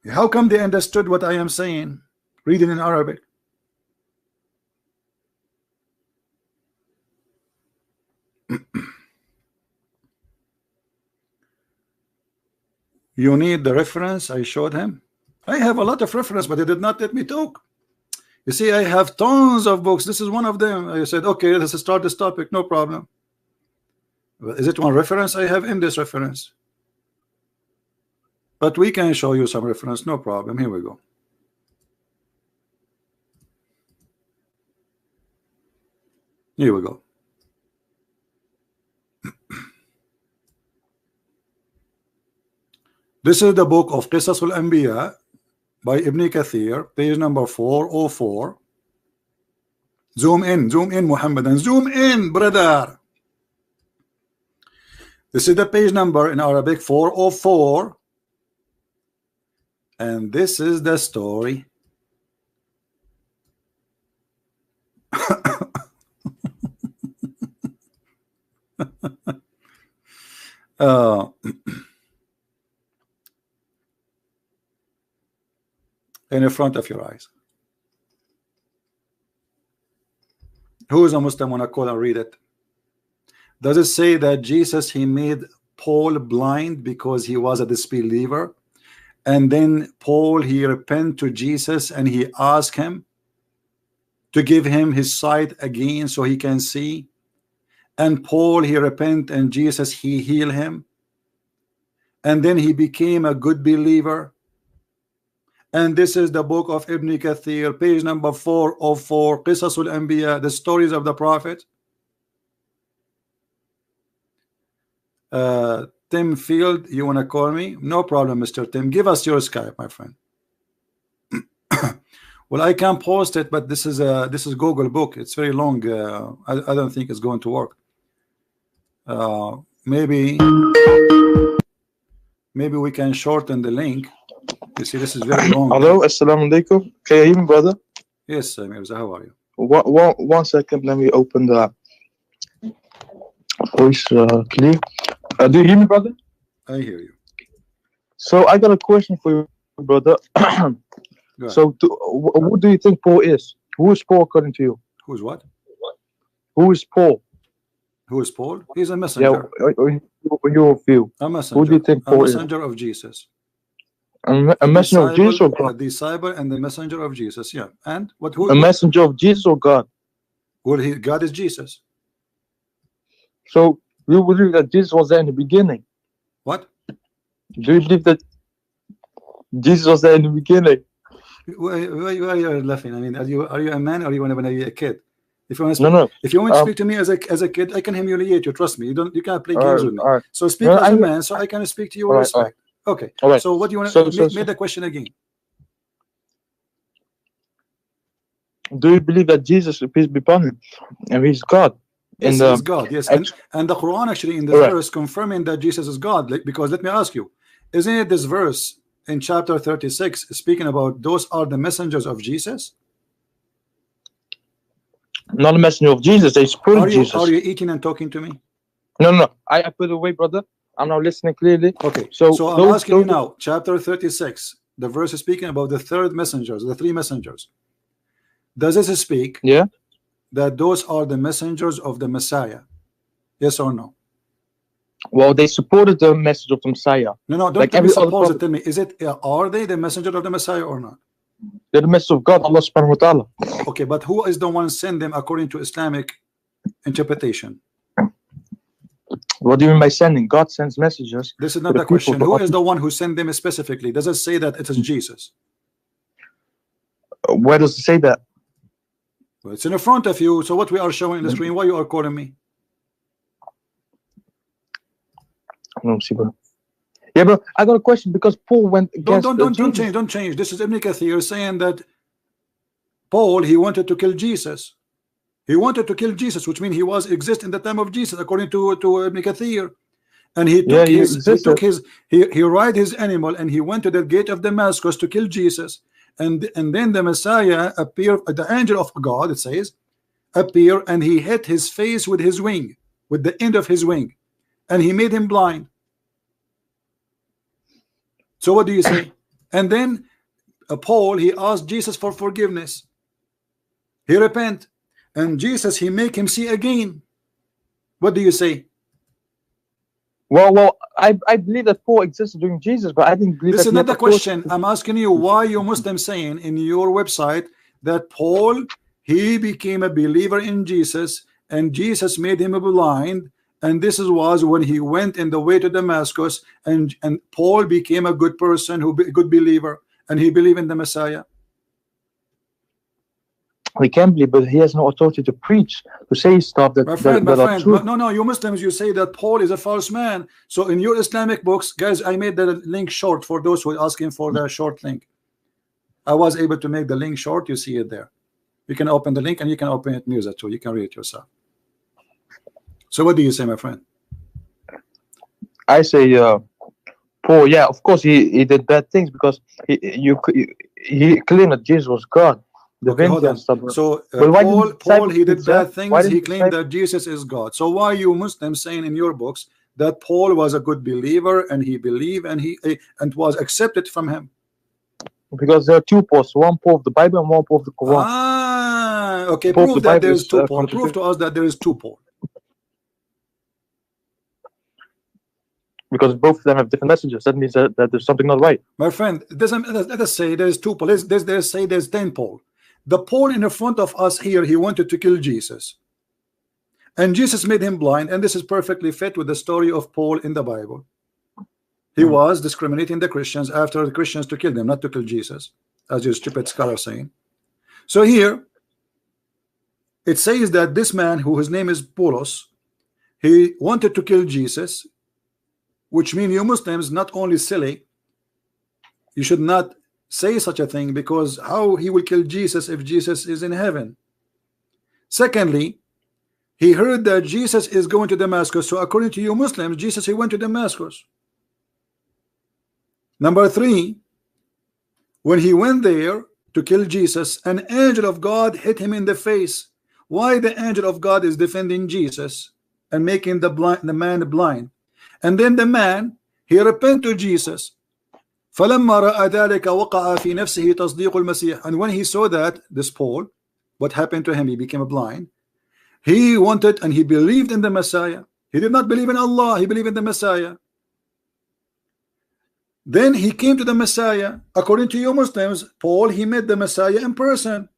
How come they understood what I am saying? Reading in Arabic. You need the reference I showed him. I have a lot of reference, but they did not let me talk. You see, I have tons of books. This is one of them. I said, okay, let's start this topic, no problem. But is it one reference? I have in this reference. But we can show you some reference, no problem. Here we go. Here we go. This is the book of Qisas al-Anbiya by Ibn Kathir, page number 404. Zoom in, Mohammed, and zoom in, brother. This is the page number in Arabic, 404. And this is the story. In the front of your eyes. Who is a Muslim? Wanna call and read it? Does it say that Jesus, he made Paul blind because he was a disbeliever, and then Paul, he repented to Jesus and he asked him to give him his sight again so he can see, and Paul, he repented and Jesus, he healed him, and then he became a good believer? And this is the book of Ibn Kathir, page number 404, Qisasul Anbiya, the stories of the Prophet. Tim Field, you want to call me? No problem, Mr. Tim. Give us your Skype, my friend. Well, I can post it, but this is Google book. It's very long. I don't think it's going to work. Maybe we can shorten the link. You see, this is very long. Hello, assalamu alaikum. Can you hear me, brother? Yes, Mirza, how are you? One second, let me open the voice clear. Do you hear me, brother? I hear you. So I got a question for you, brother. So who do you think Paul is? Who is Paul according to you? Who's what? Who is Paul? Who is Paul? He's a messenger. Yeah, your view. A messenger. Who do you think Paul is? A messenger of Jesus. A messenger of Jesus or God? A disciple and the messenger of Jesus. Yeah. And what? Who? A messenger of Jesus or God? Well, God is Jesus. So you believe that Jesus was there in the beginning? What? Do you believe that Jesus was there in the beginning? Why are you laughing? I mean, are you a man or you want to be a kid? If you want to speak, if you want to speak to me as a kid, I can humiliate you. Trust me. You can't play games with me. So speak as a man, so I can speak to you with respect. Okay. So what do you want to make the question again? Do you believe that Jesus, peace be upon him, and he's God? Yes, he's God. Yes, and the Quran actually in this verse confirming that Jesus is God. Because let me ask you, isn't it this verse in chapter 36 speaking about those are the messengers of Jesus? Not a messenger of Jesus. They support Jesus. Are you eating and talking to me? No. I put it away, brother. I'm now listening clearly. Okay. So I'm asking you now, chapter 36, the verse is speaking about the third messengers, the three messengers. Does it speak? Yeah. That those are the messengers of the Messiah? Yes or no? Well, they supported the message of the Messiah. No, don't suppose it. Tell me, are they the messenger of the Messiah or not? They're the message of God, Allah subhanahu wa ta'ala. Okay, but who is the one send them according to Islamic interpretation? What do you mean by sending? God sends messages. This is not the question. Who is the one who sent them specifically? Does it say that it is Jesus? Where does it say that? Well, it's in the front of you. So what we are showing on the screen, why you are calling me? Let me see, bro. Yeah, bro, I got a question because Paul went against don't change. This is Ibn Kathir saying that Paul, he wanted to kill Jesus. He wanted to kill Jesus, which means he was exist in the time of Jesus, according to Ibn Kathir. And he took he ride his animal and he went to the gate of Damascus to kill Jesus. And then the Messiah appeared, the angel of God, it says, appeared, and he hit his face with his wing, with the end of his wing, and he made him blind. So what do you say? And then Paul, he asked Jesus for forgiveness. He repent, and Jesus, he make him see again. What do you say? Well, I believe that Paul existed during Jesus, but I didn't believe. This is not the question. I'm asking you, why you Muslims saying in your website that Paul, he became a believer in Jesus, and Jesus made him blind, and this was when he went in the way to Damascus, and Paul became a good person, a good believer, and he believed in the Messiah. He can believe, but he has no authority to preach, to say stuff that, my friend, no, you Muslims, you say that Paul is a false man. So in your Islamic books, guys, I made the link short for those who are asking for the short link. I was able to make the link short. You see it there. You can open the link and you can open it Musa too. You can read it yourself. So what do you say, my friend? I say Paul, yeah, of course he did bad things because he claimed that Jesus was God. Okay, hold on. So Paul, he did bad things. He claimed that Jesus is God. So why you Muslims saying in your books that Paul was a good believer and he believed and was accepted from him? Because there are two Pauls, one Paul of the Bible and one Paul of the Quran. Okay, prove that there is two Paul. Prove to us that there is two Paul. Because both of them have different messages. That means that there's something not right. My friend, it doesn't, let us say there's two Paul. Let's say there's 10 Paul. The Paul in the front of us here, he wanted to kill Jesus. And Jesus made him blind. And this is perfectly fit with the story of Paul in the Bible. He was discriminating the Christians after the Christians to kill them, not to kill Jesus, as your stupid scholar saying. So here, it says that this man, who his name is Paulos, he wanted to kill Jesus, which means you Muslims not only silly, you should not say such a thing, because how he will kill Jesus if Jesus is in heaven? Secondly, he heard that Jesus is going to Damascus, so according to you Muslims, Jesus, he went to Damascus. Number three, when he went there to kill Jesus, an angel of God hit him in the face. Why the angel of God is defending Jesus and making the man blind? And then the man, he repented to Jesus. فَلَمَّا رَأَى ذَلِكَ وَقَعَ فِي نَفْسِهِ تَصْدِيقُ الْمَسِيحِ. And when he saw that, this Paul, what happened to him? He became blind. He wanted and he believed in the Messiah. He did not believe in Allah, he believed in the Messiah. Then he came to the Messiah. According to you Muslims, Paul, he met the Messiah in person.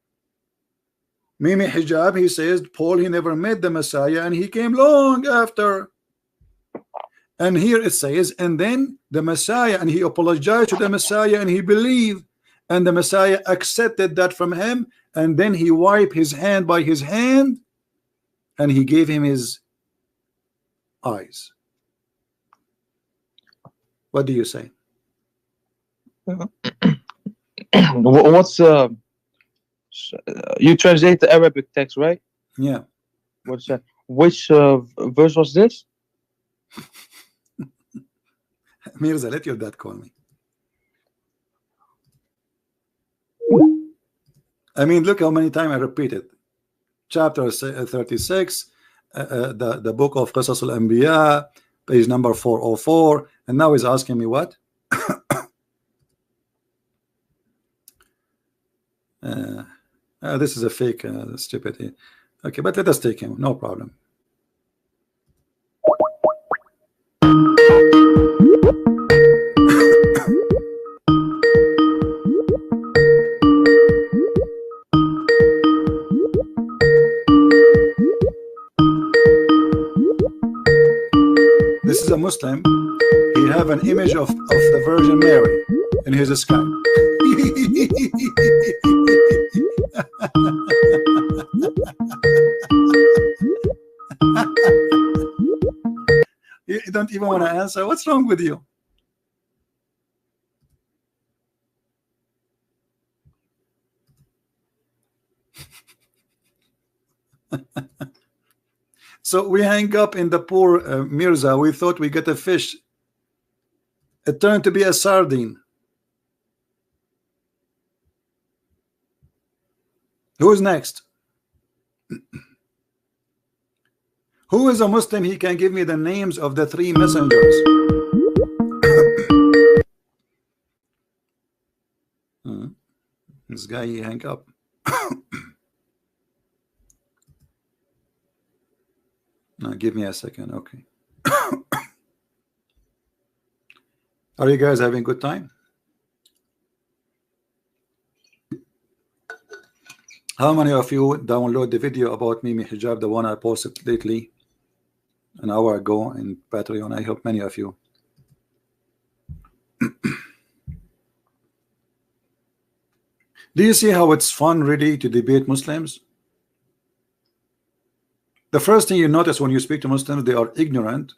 Mimi Hijab, he says Paul, he never met the Messiah and he came long after. And here it says, and then the Messiah, and he apologized to the Messiah and he believed, and the Messiah accepted that from him, and then he wiped his hand by his hand and he gave him his eyes. What do you say? What's you translate the Arabic text, right? Yeah. What's that? Which verse was this? Mirza, let your dad call me. I mean, look how many times I repeat it. Chapter 36, the book of Qasas al-Anbiya, page number 404, and now he's asking me what? This is a fake stupid. Okay, but let us take him, no problem. This is a Muslim. He have an image of the Virgin Mary in his Skype. You don't even want to answer. What's wrong with you? So we hang up in the poor Mirza. We thought we get a fish. It turned to be a sardine. Who's next? Who is a Muslim? He can give me the names of the three messengers. This guy, he hang up. Now give me a second. Okay. Are you guys having a good time? How many of you download the video about Mimi Hijab, the one I posted lately an hour ago in Patreon? I hope many of you. Do you see how it's fun really to debate Muslims? The first thing you notice when you speak to Muslims, they are ignorant,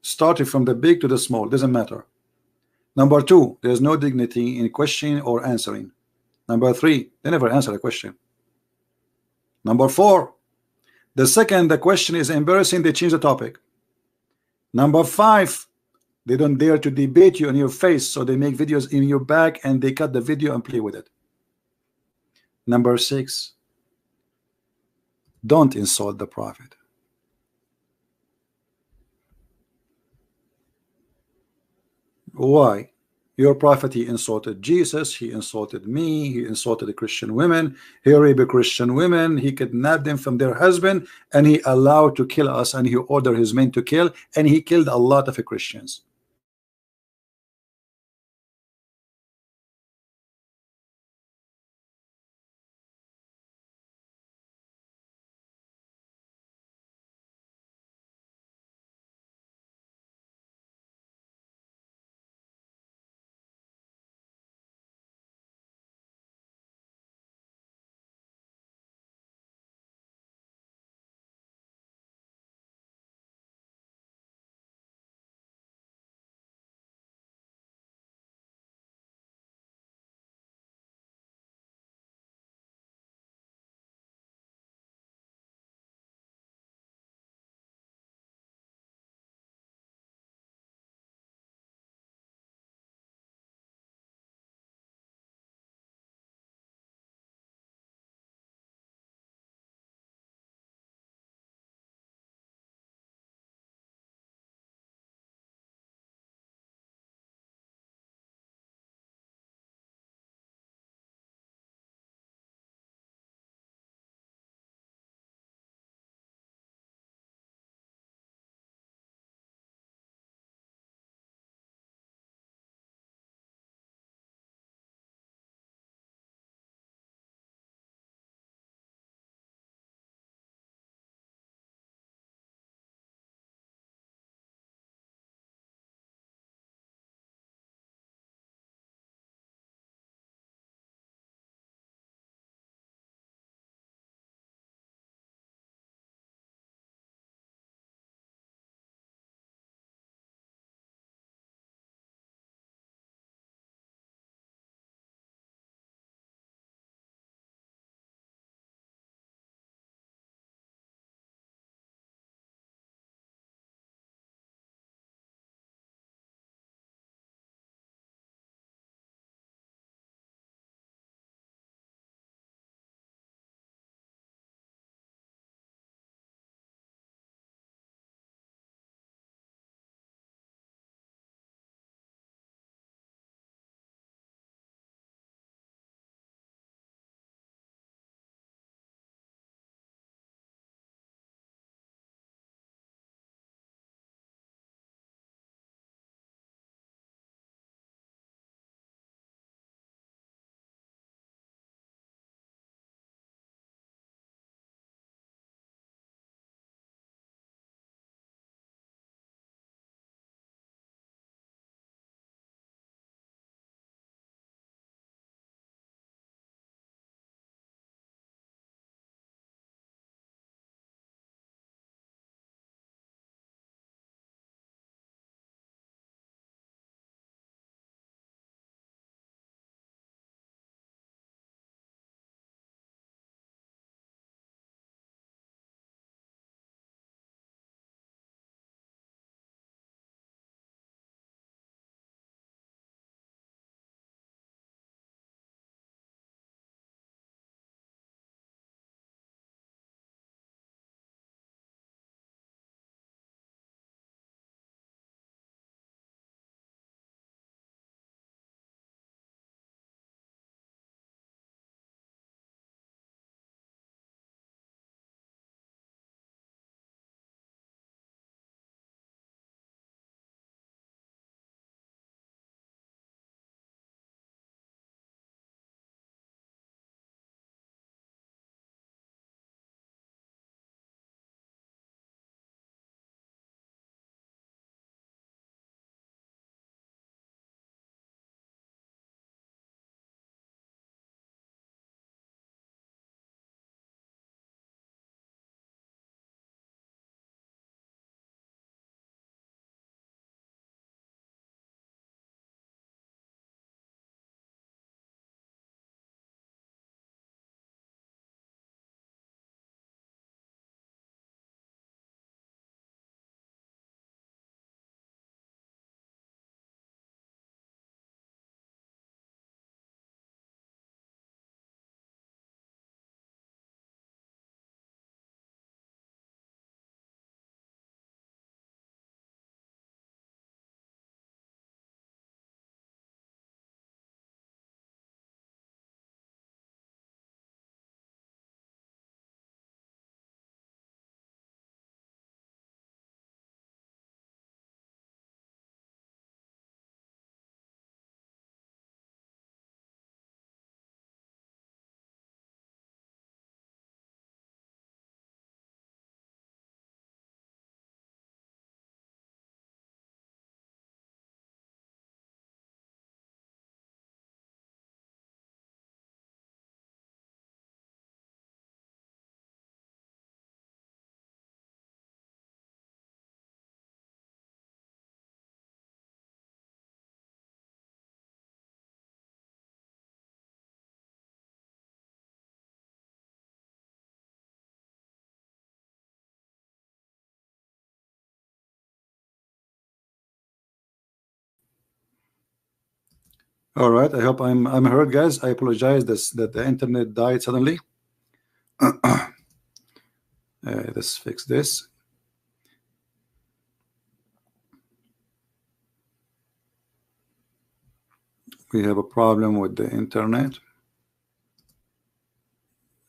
starting from the big to the small, doesn't matter. Number two, there's no dignity in questioning or answering. Number three, they never answer a question. Number four, the second the question is embarrassing, they change the topic. Number five, they don't dare to debate you in your face, so they make videos in your back and they cut the video and play with it. Number six, don't insult the Prophet. Why? Your prophet, he insulted Jesus, he insulted me, he insulted the Christian women, he raped Christian women, he kidnapped them from their husband, and he allowed to kill us, and he ordered his men to kill, and he killed a lot of Christians. All right, I hope I'm heard, guys. I apologize that the internet died suddenly. Let's fix this. We have a problem with the internet.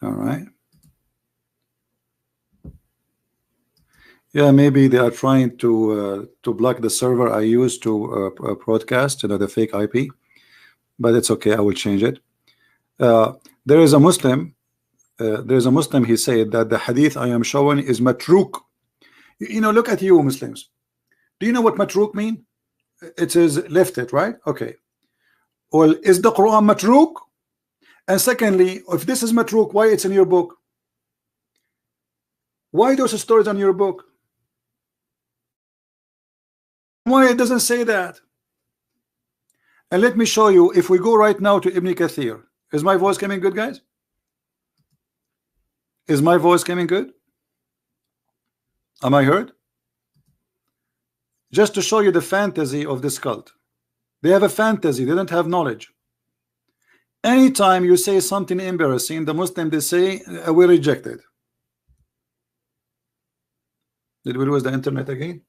All right. Yeah, maybe they are trying to block the server I use to broadcast, the fake IP, but it's okay. I will change it. There is a Muslim. He said that the hadith I am showing is matruk. Look at you Muslims. Do you know what matruk mean? It is lifted, right? Okay. Well, is the Quran matruk? And secondly, if this is matruk, why it's in your book? Why those stories on your book? Why it doesn't say that? And let me show you. If we go right now to Ibn Kathir, is my voice coming good, guys? Is my voice coming good? Am I heard? Just to show you the fantasy of this cult. They have a fantasy. They don't have knowledge. Anytime you say something embarrassing, the Muslim, they say we reject it. Did we lose the internet again?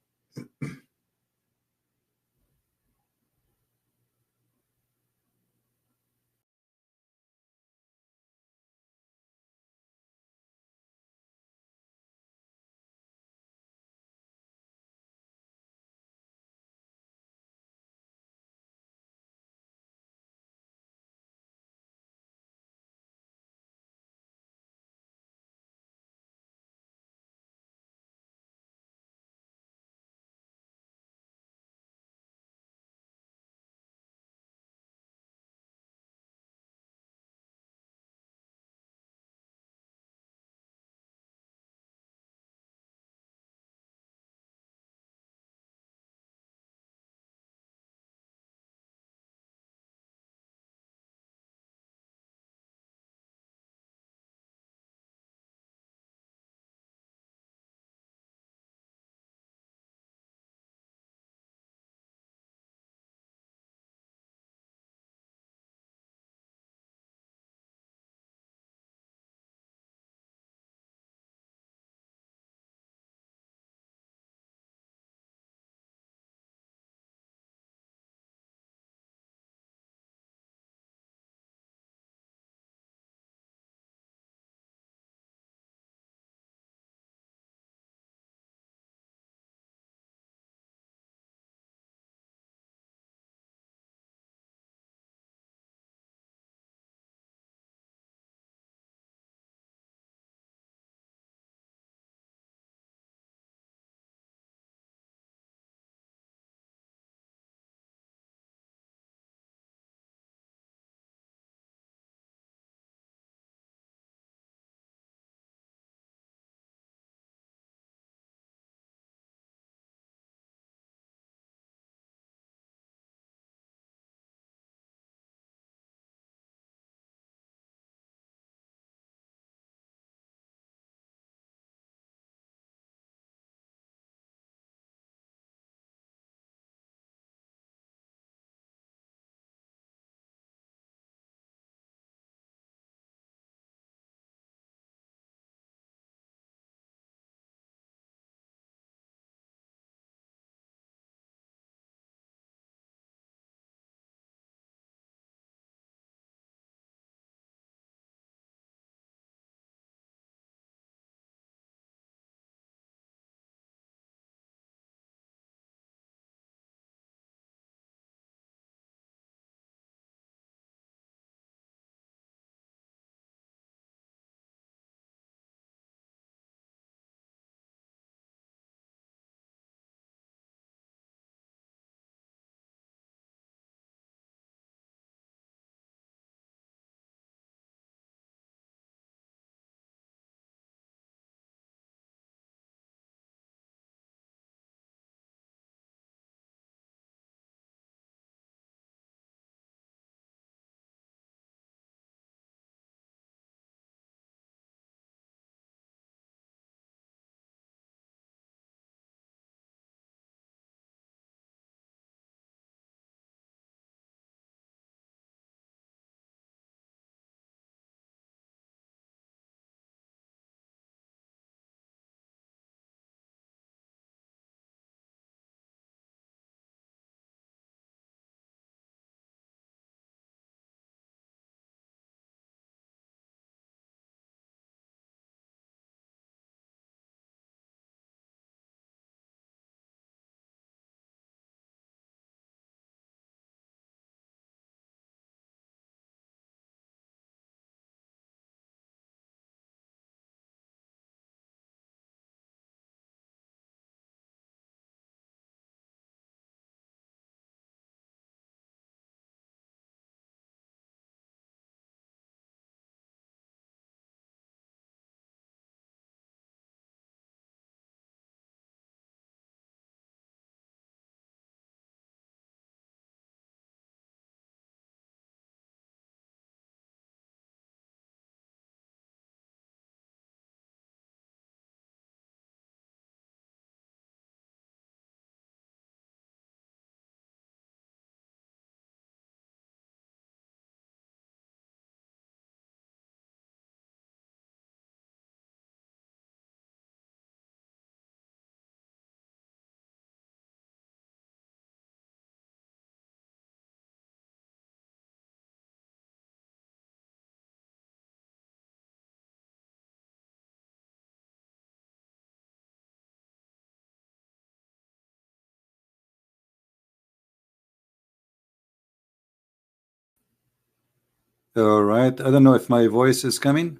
All right. I don't know if my voice is coming.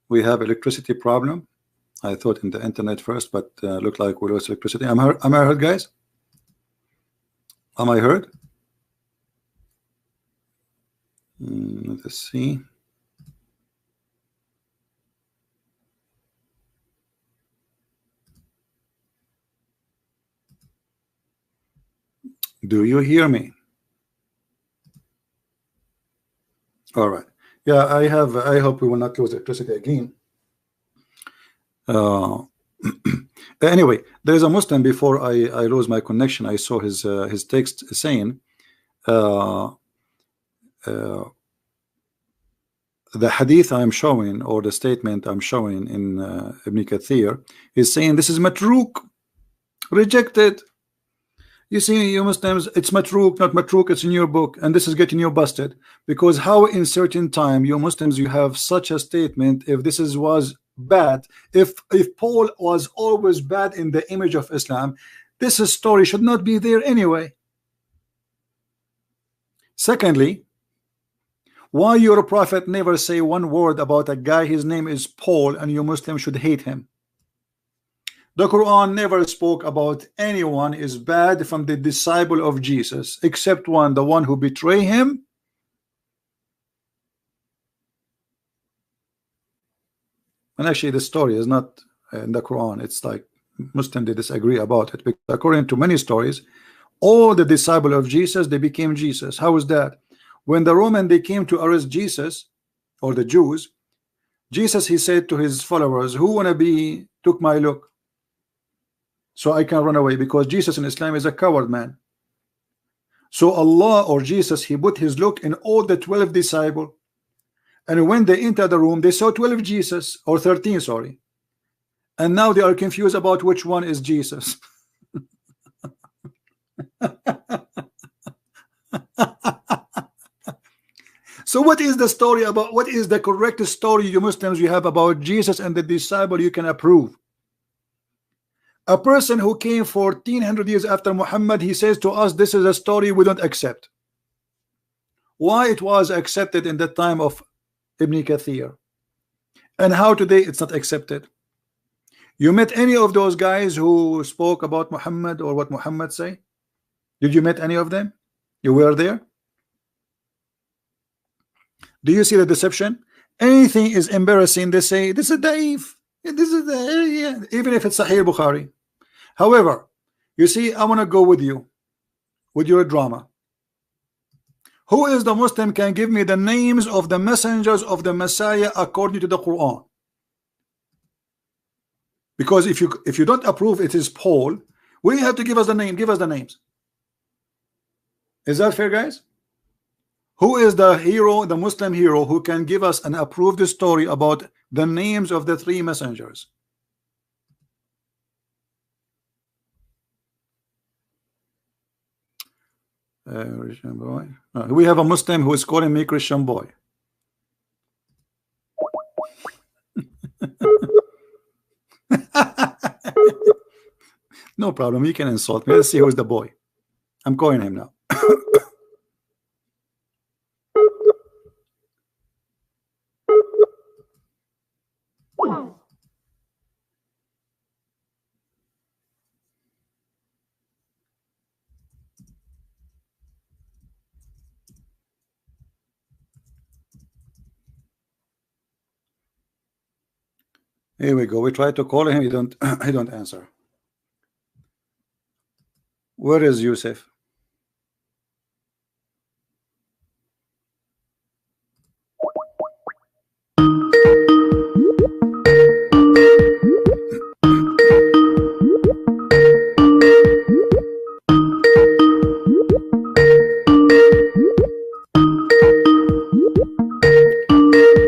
We have electricity problem. I thought in the internet first, but looked like we lost electricity. Am I heard, guys? Am I heard? Let's see. Do you hear me? All right. Yeah, I hope we will not lose electricity again. Anyway, there is a Muslim. Before I lose my connection, I saw his text saying the hadith I'm showing, or the statement I'm showing in Ibn Kathir, is saying this is matruk, rejected. You see, you Muslims, it's matruk, not matruk, it's in your book, and this is getting you busted. Because how in certain time, you Muslims, you have such a statement, if this was bad, if Paul was always bad in the image of Islam, this story should not be there anyway. Secondly, why your prophet never say one word about a guy, his name is Paul, and you Muslims should hate him? The Quran never spoke about anyone is bad from the disciple of Jesus, except one, the one who betrayed him. And actually the story is not in the Quran. It's like Muslims, they disagree about it, because according to many stories, all the disciple of Jesus, they became Jesus. How is that? When the Roman, they came to arrest Jesus, or the Jews, Jesus, he said to his followers, who wanna be took my look so I can run away? Because Jesus in Islam is a coward man. So Allah, or Jesus, he put his look in all the 12 disciples, and when they entered the room, they saw 12 Jesus, or 13, sorry, and now they are confused about which one is Jesus. So what is the story about? What is the correct story, you Muslims, you have about Jesus and the disciple you can approve? A person who came 1400 years after Muhammad, he says to us, this is a story we don't accept. Why it was accepted in the time of Ibn Kathir, and how today it's not accepted? You met any of those guys who spoke about Muhammad or what Muhammad say? Did you meet any of them? You were there? Do you see the deception? Anything is embarrassing, they say this is daif, this is the, even if it's Sahih Bukhari. However, you see, I want to go with you with your drama. Who is the Muslim can give me the names of the messengers of the Messiah according to the Quran? Because if you don't approve it is Paul, we have to give us the name. Give us the names. Is that fair, guys? Who is the hero, the Muslim hero, who can give us and approve the story about the names of the 3 messengers? Christian boy. We have a Muslim who is calling me Christian boy. No problem, you can insult me. Let's see who's the boy. I'm calling him now. Here we go. We try to call him. He don't answer. Where is Yusuf?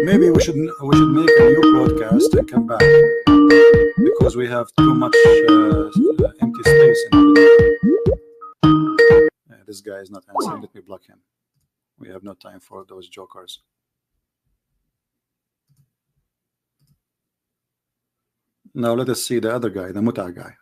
Maybe we should make a new broadcast and come back, because we have too much empty space in the video. This guy is not answering. Let me block him. We have no time for those jokers. Now let us see the other guy, the Muta guy.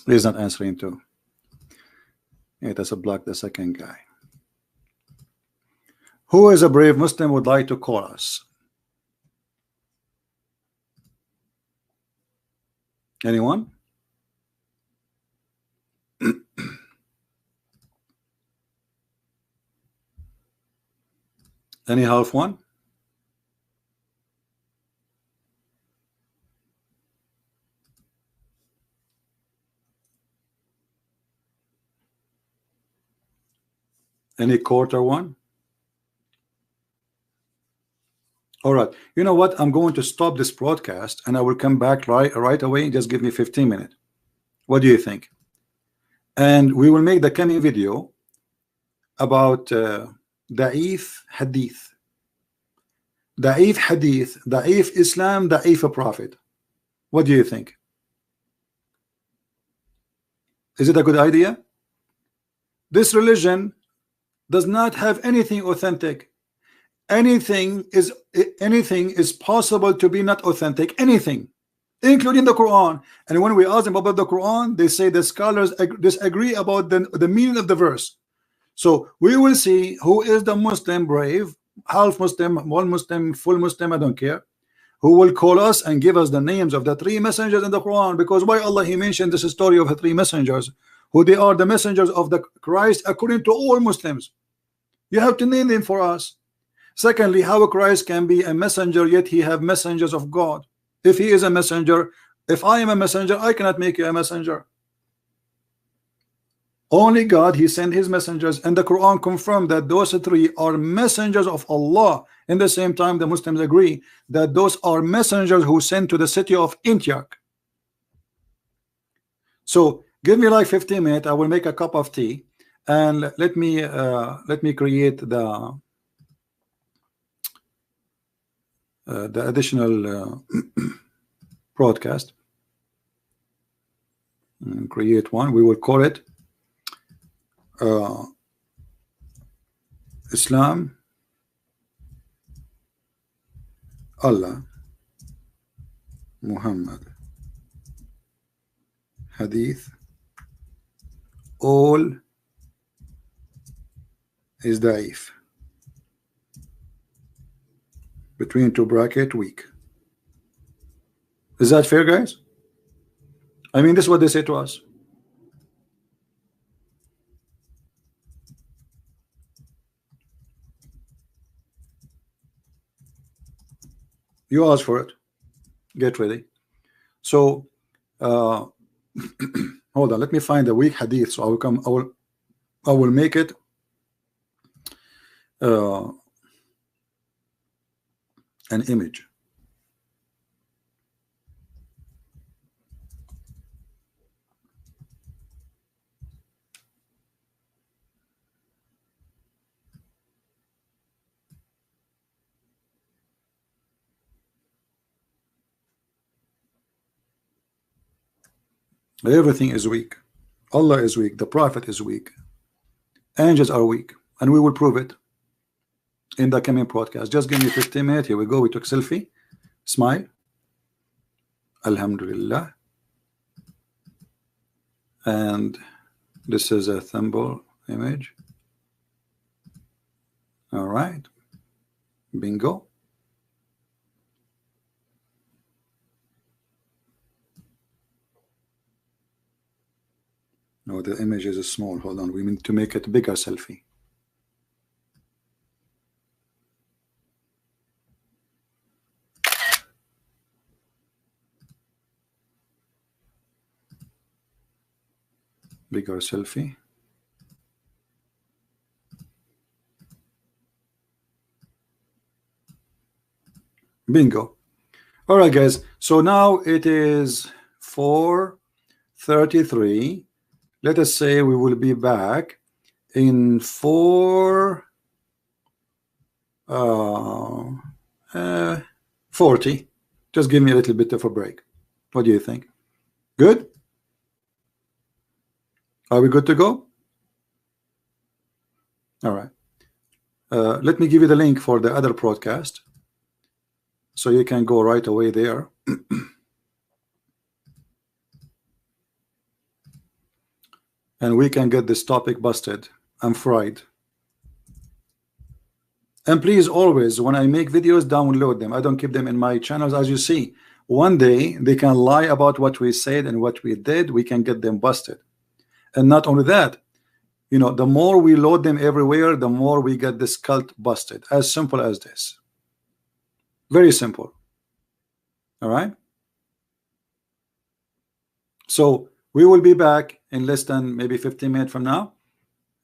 He's not answering too. It has blocked the second guy. Who is a brave Muslim would like to call us? Anyone? Any half one? Any quarter one? All right. You know what? I'm going to stop this broadcast and I will come back right away. Just give me 15 minutes. What do you think? And we will make the coming video about Da'if Hadith. Da'if Hadith, Da'if Islam, Da'if Prophet. What do you think? Is it a good idea? This religion does not have anything authentic. Anything is possible to be not authentic. Anything, including the Quran. And when we ask them about the Quran, they say the scholars disagree about the meaning of the verse. So we will see who is the Muslim brave, half Muslim, one Muslim, full Muslim, I don't care, who will call us and give us the names of the three messengers in the Quran. Because why Allah He mentioned this story of the three messengers, who they are the messengers of the Christ according to all Muslims. You have to name them for us. Secondly, how Christ can be a messenger yet he have messengers of God? If he is a messenger, if I am a messenger, I cannot make you a messenger. Only God, He sent His messengers, and the Quran confirmed that those three are messengers of Allah. In the same time, the Muslims agree that those are messengers who sent to the city of Antioch. So give me like 15 minutes. I will make a cup of tea, and let me create the additional broadcast. And create one. We will call it Islam, Allah, Muhammad, Hadith, all is da'if. Between two bracket, weak. Is that fair, guys? I mean, this is what they say to us. You ask for it. Get ready. So hold on, let me find the weak hadith. So I will make it an image. Everything is weak. Allah is weak. The Prophet is weak. Angels are weak. And we will prove it in the coming podcast. Just give me 15 minutes. Here we go. We took selfie. Smile. Alhamdulillah. And this is a thumbnail image. All right. Bingo. No, the image is small. Hold on. We need to make it bigger selfie. Bigger selfie. Bingo. All right, guys. So now it is 4:33. Let us say we will be back in 4:40. Just give me a little bit of a break. What do you think? Good? Are we good to go? All right. Let me give you the link for the other broadcast, so you can go right away there. and we can get this topic busted and fried. And please, always, when I make videos, download them. I don't keep them in my channels. As you see, one day they can lie about what we said and what we did. We can get them busted. And not only that, you know, the more we load them everywhere, the more we get this cult busted. As simple as this. Very simple. All right. So we will be back in less than maybe 15 minutes from now.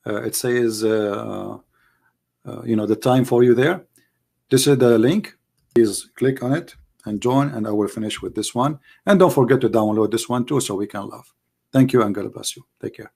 It says you know, the time for you there. This is the link. Please click on it and join, and I will finish with this one. And don't forget to download this one too, so we can laugh. Thank you, and God bless you. Take care.